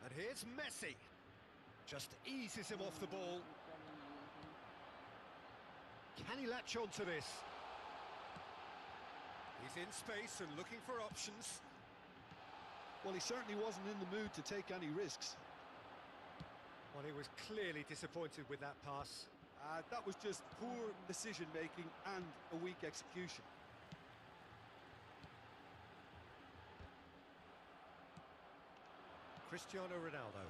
And here's Messi. Just eases him off the ball. Can he latch on to this? He's in space and looking for options. Well, he certainly wasn't in the mood to take any risks. Well, he was clearly disappointed with that pass. That was just poor decision-making and a weak execution. Cristiano Ronaldo.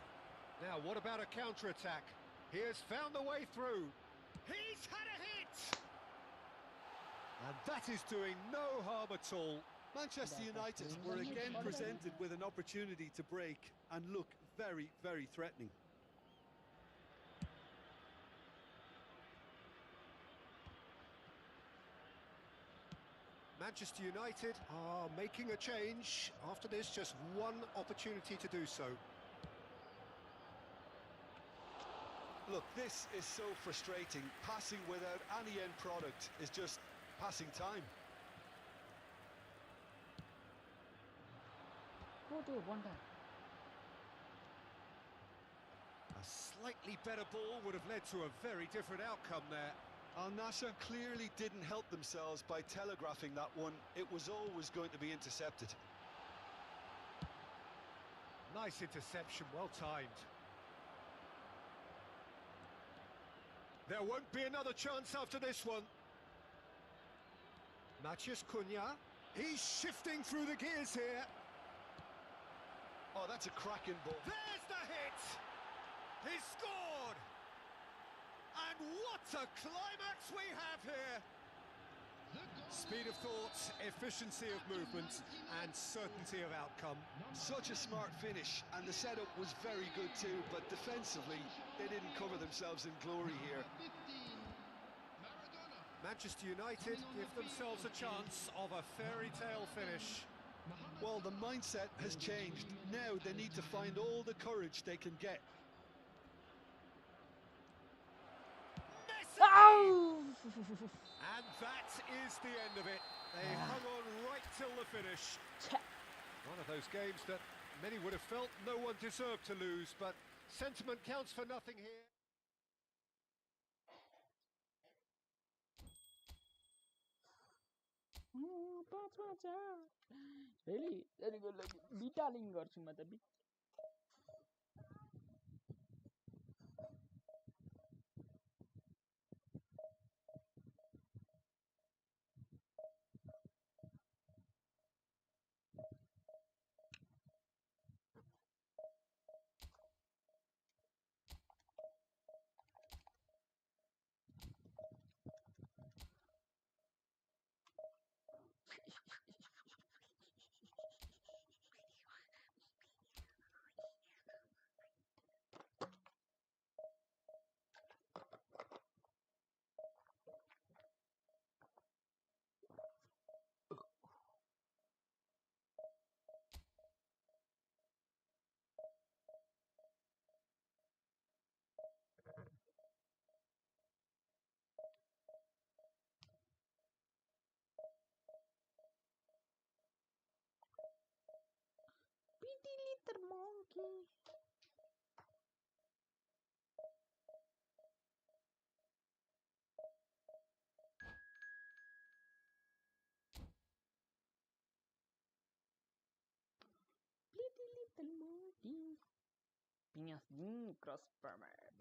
Now, what about a counter-attack? He has found the way through. He's had a hit! And that is doing no harm at all. Manchester United were again presented with an opportunity to break and look very, very threatening. Manchester United are making a change. After this, just one opportunity to do so. Look, this is so frustrating. Passing without any end product is just passing time. A slightly better ball would have led to a very different outcome there. Al Nassr clearly didn't help themselves by telegraphing that one. It was always going to be intercepted. Nice interception, well timed. There won't be another chance after this one. Matheus Cunha. He's shifting through the gears here. Oh, that's a cracking ball. There's the hit! He scored! And what a climax we have here! Speed of thought, efficiency of movement, and certainty of outcome. Such a smart finish, and the setup was very good too, but defensively, they didn't cover themselves in glory here. Manchester United give themselves a chance of a fairy tale finish. Well, the mindset has changed. Now they need to find all the courage they can get. Ow! And that is the end of it. They hung on right till the finish. One of those games that many would have felt no one deserved to lose, but sentiment counts for nothing here. Really? Very good. Like betaling गर्छु म त Pretty little monkey. Pretty little monkey. Pinhas cross permit.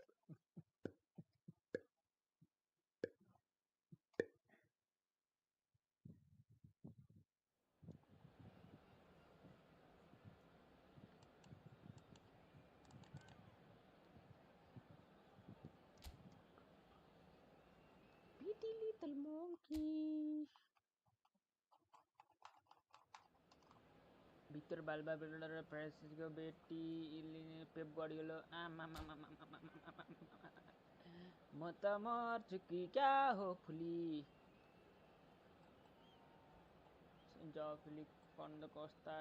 Pretty little monkey. Victor Balba Builder Francisco Betty Illine Pep Guardiola म त मर्छु कि क्या हो fully Joffrey Fondo Costa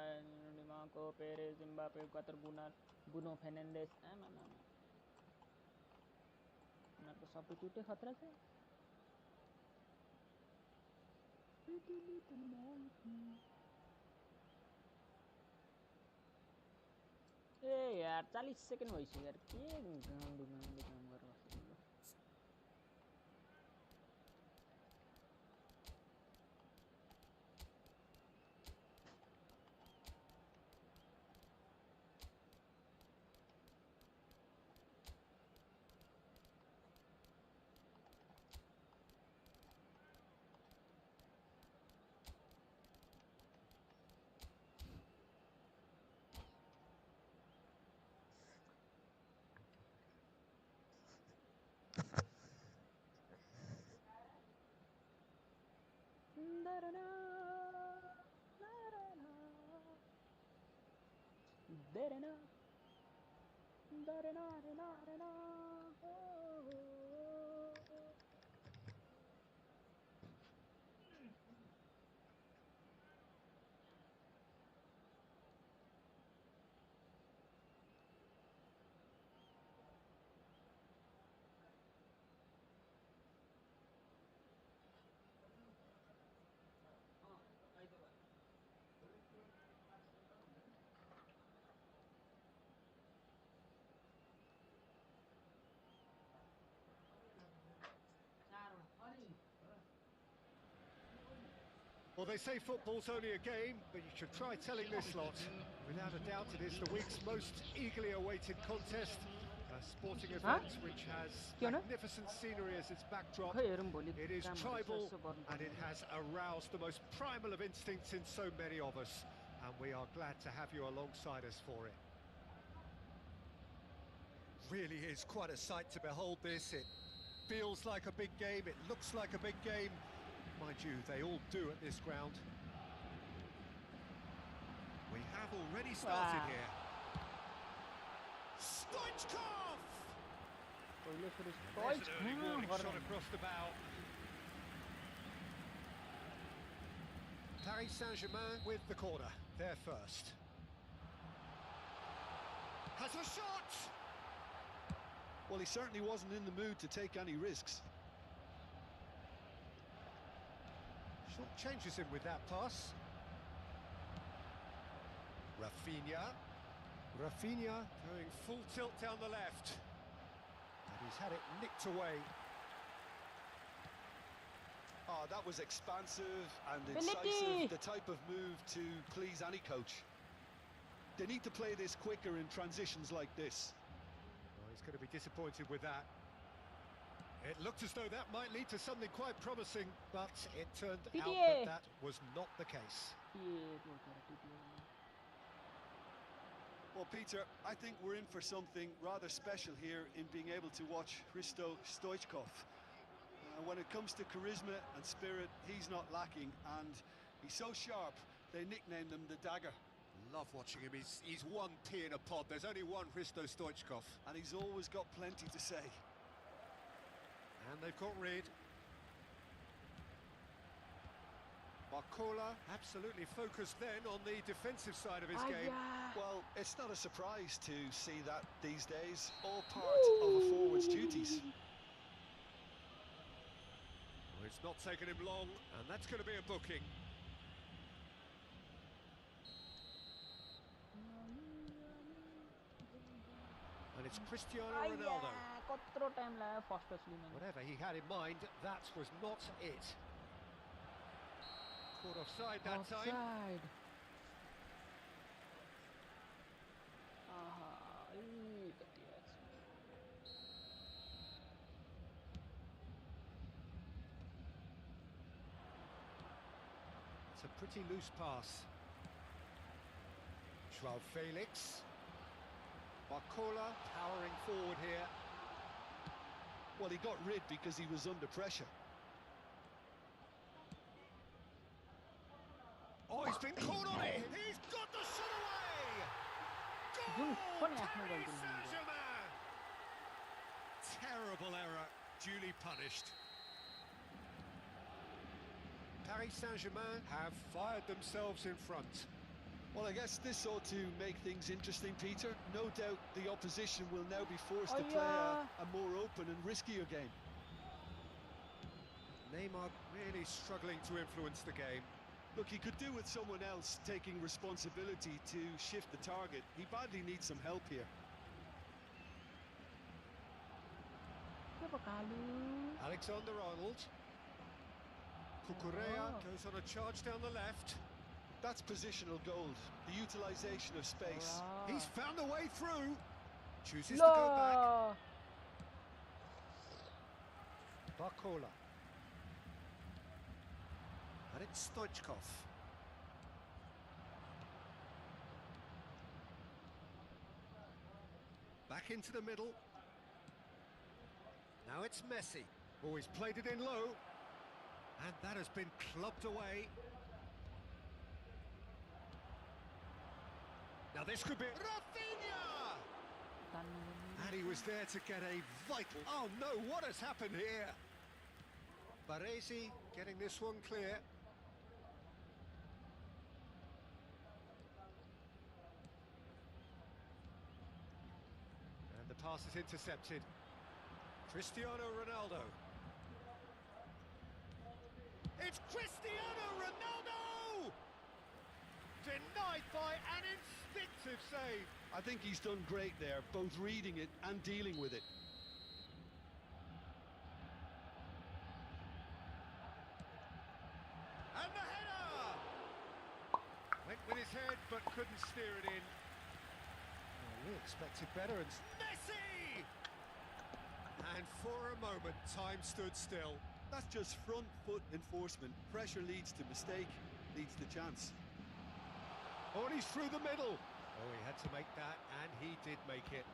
Dimarco Perez Mbappe Qatar Bruno Fernandes उनीहरुको सबै टुटे खतरा छ Pretty little monkey ए यार 40 सेकेन्ड भइसक्यो यार के गाउँदै काम गरेर बसेको Well, they say football's only a game, but you should try telling this lot. Without a doubt, it is the week's most eagerly awaited contest. A sporting event which has magnificent scenery as its backdrop. It is tribal, and it has aroused the most primal of instincts in so many of us. and we are glad to have you alongside us for it. Really is quite a sight to behold this. It feels like a big game, it looks like a big game. Mind you, they all do at this ground. We have already started here. Stoichkov! There's an early warning shot across the bow. Paris Saint-Germain with the corner. They're first. Has a shot! Well, he certainly wasn't in the mood to take any risks. Short changes him with that pass. Rafinha going full tilt down the left. And he's had it nicked away. Oh, that was expansive and incisive, the type of move to please any coach. They need to play this quicker in transitions like this. Well, he's going to be disappointed with that. It looked as though that might lead to something quite promising, but it turned out that that was not the case. Well, Peter, I think we're in for something rather special here in being able to watch Hristo Stoichkov. When it comes to charisma and spirit, he's not lacking, and he's so sharp, they nicknamed him the Dagger. Love watching him. He's one pea in a pod. There's only one Hristo Stoichkov. And he's always got plenty to say. And they've got rid. Barcola absolutely focused then on the defensive side of his game. Well, it's not a surprise to see that these days. All part of a forward's duties. Well, it's not taken him long, and that's going to be a booking. And it's Cristiano Ronaldo. Whatever he had in mind, that was not it. Caught offside that time. It's a pretty loose pass. Joao Felix. Barcola powering forward here. Well, he got rid because he was under pressure. Oh, he's been caught on it! He's got the shot away! Goal! Paris Saint-Germain! Terrible error, duly punished. Paris Saint-Germain have fired themselves in front. Well, I guess this ought to make things interesting, Peter. No doubt the opposition will now be forced to play a more open and riskier game. Neymar really struggling to influence the game. Look, he could do with someone else taking responsibility to shift the target. He badly needs some help here. Alexander-Arnold. Cucurella goes on a charge down the left. That's positional gold, the utilisation of space. He's found a way through. Chooses to go back. Barcola. And it's Stoichkov. Back into the middle. Now it's Messi. Oh, he's played it in low. And that has been clubbed away. Now this could be Rafinha! And he was there to get a vital... Oh no, what has happened here? Baresi getting this one clear. And the pass is intercepted. Cristiano Ronaldo. It's Cristiano Ronaldo! Denied by an instinctive save. I think he's done great there, both reading it and dealing with it. And the header! Went with his head, but couldn't steer it in. Oh, we expected better, and Messi! And for a moment, time stood still. That's just front foot enforcement. Pressure leads to mistake, leads to chance. Oh, and he's through the middle. Oh, he had to make that, and he did make it.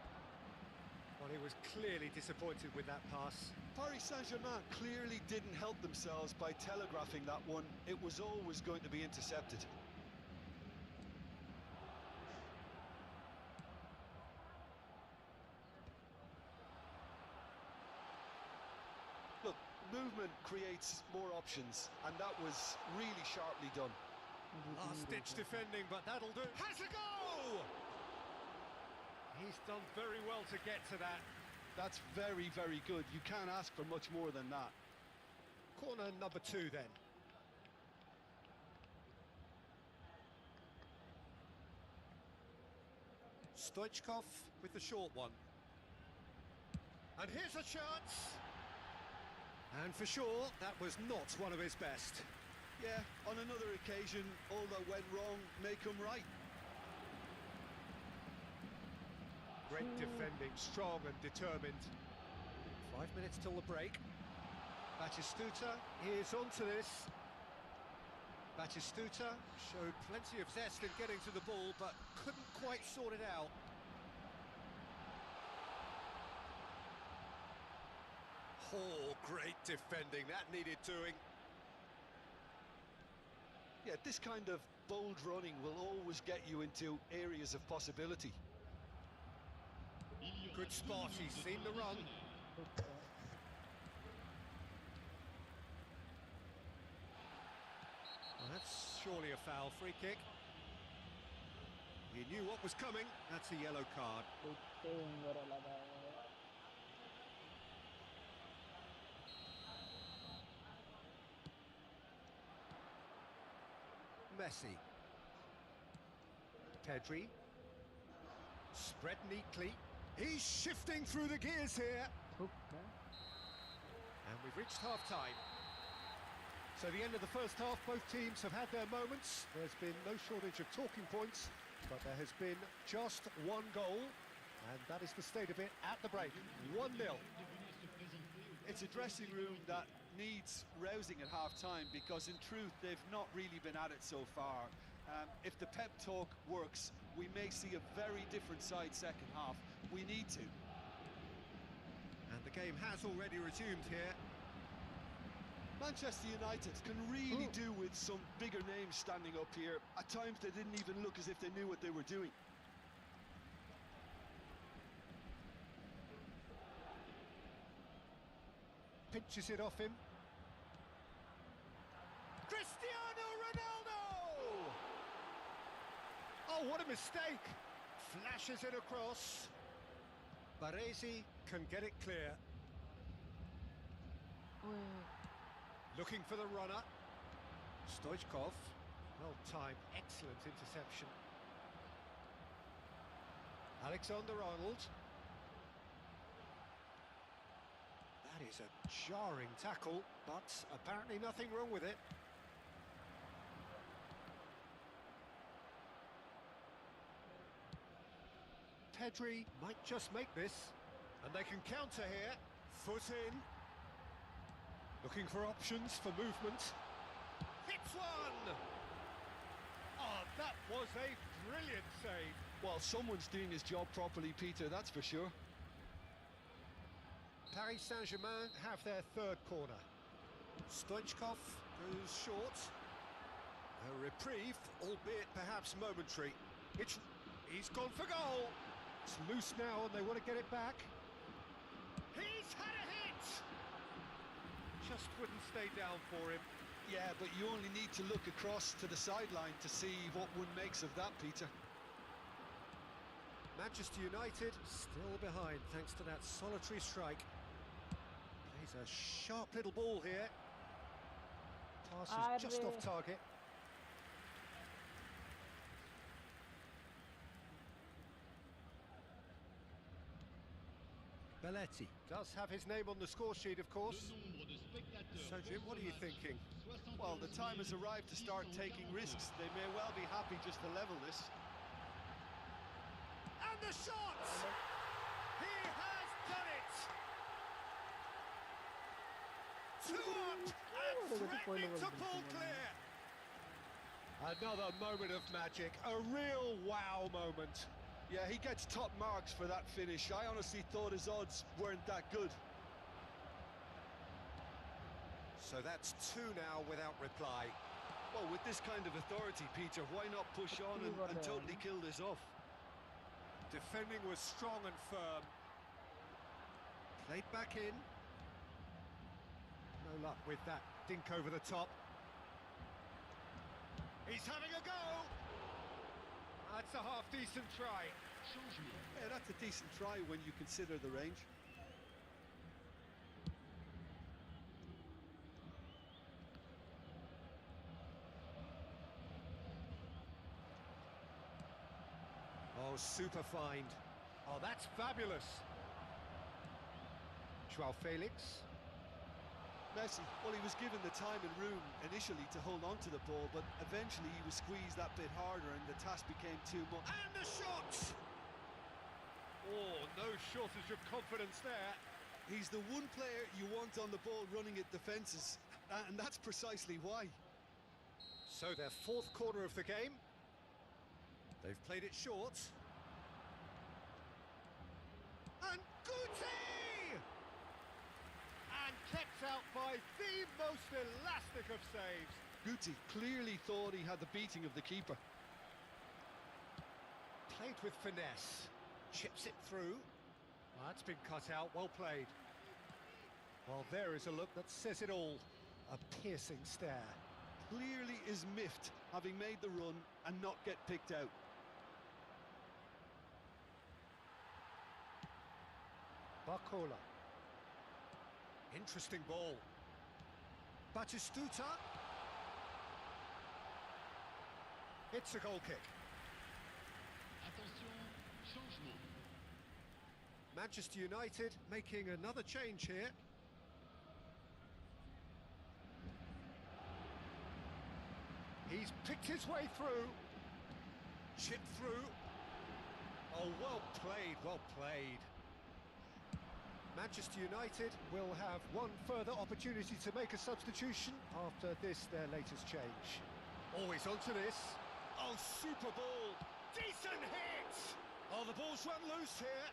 Well, he was clearly disappointed with that pass. Paris Saint-Germain clearly didn't help themselves by telegraphing that one. It was always going to be intercepted. Look, movement creates more options, and that was really sharply done. Last-ditch defending, but that'll do. Has a go! He's done very well to get to that. That's very, very good. You can't ask for much more than that. Corner number 2 then. Stoichkov with the short one. And here's a chance. And for sure, that was not one of his best. Yeah, on another occasion, all that went wrong may come right. Great defending, strong and determined. 5 minutes till the break. Batistuta is onto this. Batistuta showed plenty of zest in getting to the ball, but couldn't quite sort it out. Oh, great defending, that needed doing. Yeah, this kind of bold running will always get you into areas of possibility. Good spot, he's seen the run. Well, that's surely a foul. Free kick. He knew what was coming. That's a yellow card. Messi. Pedri. Spread neatly. He's shifting through the gears here. And we've reached half-time. So the end of the first half, both teams have had their moments. There's been no shortage of talking points, but there has been just one goal, and that is the state of it at the break. 1-0. It's a dressing room that needs rousing at half-time because, in truth, they've not really been at it so far. If the pep talk works, we may see a very different side second half. We need to. And the game has already resumed here. Manchester United can really do with some bigger names standing up here. At times they didn't even look as if they knew what they were doing. Pinches it off him. Cristiano Ronaldo! Oh, what a mistake! Flashes it across. Baresi can get it clear. Looking for the runner. Stoichkov. Well timed, excellent interception. Alexander-Arnold. That is a jarring tackle, but apparently nothing wrong with it. Pedri might just make this, and they can counter here. Foot in. Looking for options for movement. Hits one! Oh, that was a brilliant save. Well, someone's doing his job properly, Peter, that's for sure. Paris Saint-Germain have their third corner. Stoichkov goes short. A reprieve, albeit perhaps momentary. He's gone for goal. It's loose now and they want to get it back. He's had a hit! Just wouldn't stay down for him. Yeah, but you only need to look across to the sideline to see what one makes of that, Peter. Manchester United still behind thanks to that solitary strike. Plays a sharp little ball here. Pass is just off target. Belletti does have his name on the score sheet, of course. So, Jim, what are you thinking? Well, the time has arrived to start taking risks. They may well be happy just to level this. And the shot! He has done it! 2 up and threatening to pull clear. Another moment of magic, a real wow moment. Yeah, he gets top marks for that finish. I honestly thought his odds weren't that good. So that's two now without reply. Well, with this kind of authority, Peter, why not push on and totally kill this off? Defending was strong and firm. Played back in. No luck with that dink over the top. He's having a go! That's a half-decent try. Yeah, that's a decent try when you consider the range. Oh, super find. Oh, that's fabulous. Joao Felix. Messi, well, he was given the time and room initially to hold on to the ball, but eventually he was squeezed that bit harder and the task became too much. And the shot! Oh, no shortage of confidence there. He's the one player you want on the ball running at defences, and that's precisely why. So their fourth corner of the game. They've played it short. And Guti! And kept out by the most elastic of saves. Guti clearly thought he had the beating of the keeper. Played with finesse. Chips it through. Well, that's been cut out. Well played. Well, there is a look that says it all. A piercing stare. Clearly is miffed, having made the run and not get picked out. Barcola. Interesting ball. Batistuta. It's a goal kick. Attention, changement. Manchester United making another change here. He's picked his way through. Chipped through. Oh, well played, well played. Manchester United will have one further opportunity to make a substitution after this, their latest change. Always onto this. Oh, super ball. Decent hit. Oh, the ball's run loose here.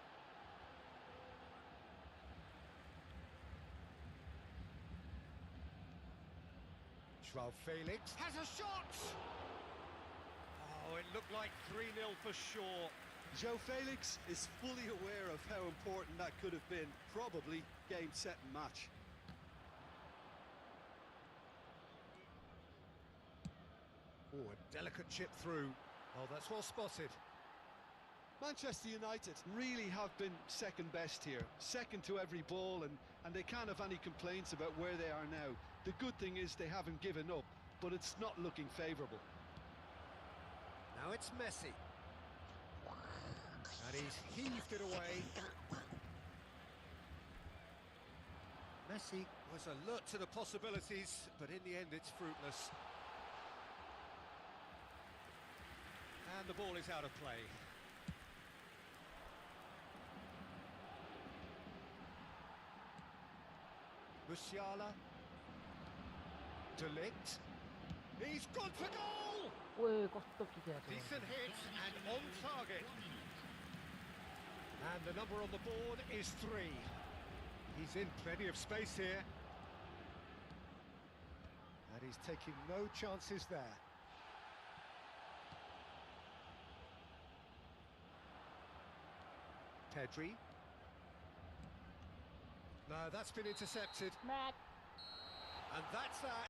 Joao Felix has a shot. Oh, it looked like 3-0 for sure. Joao Felix is fully aware of how important that could have been. Probably game, set and match. Oh, a delicate chip through. Oh, that's well spotted. Manchester United really have been second best here. Second to every ball, and they can't have any complaints about where they are now. The good thing is they haven't given up, but it's not looking favourable. Now it's Messi. And he's heaved it away. Messi was alert to the possibilities, but in the end it's fruitless. And the ball is out of play. Musiala. De Ligt. He's gone for goal! Uy, costó quitar. Decent hit and on target. And the number on the board is 3. He's in plenty of space here. And he's taking no chances there. Pedri. No, that's been intercepted. Mac. And that's that.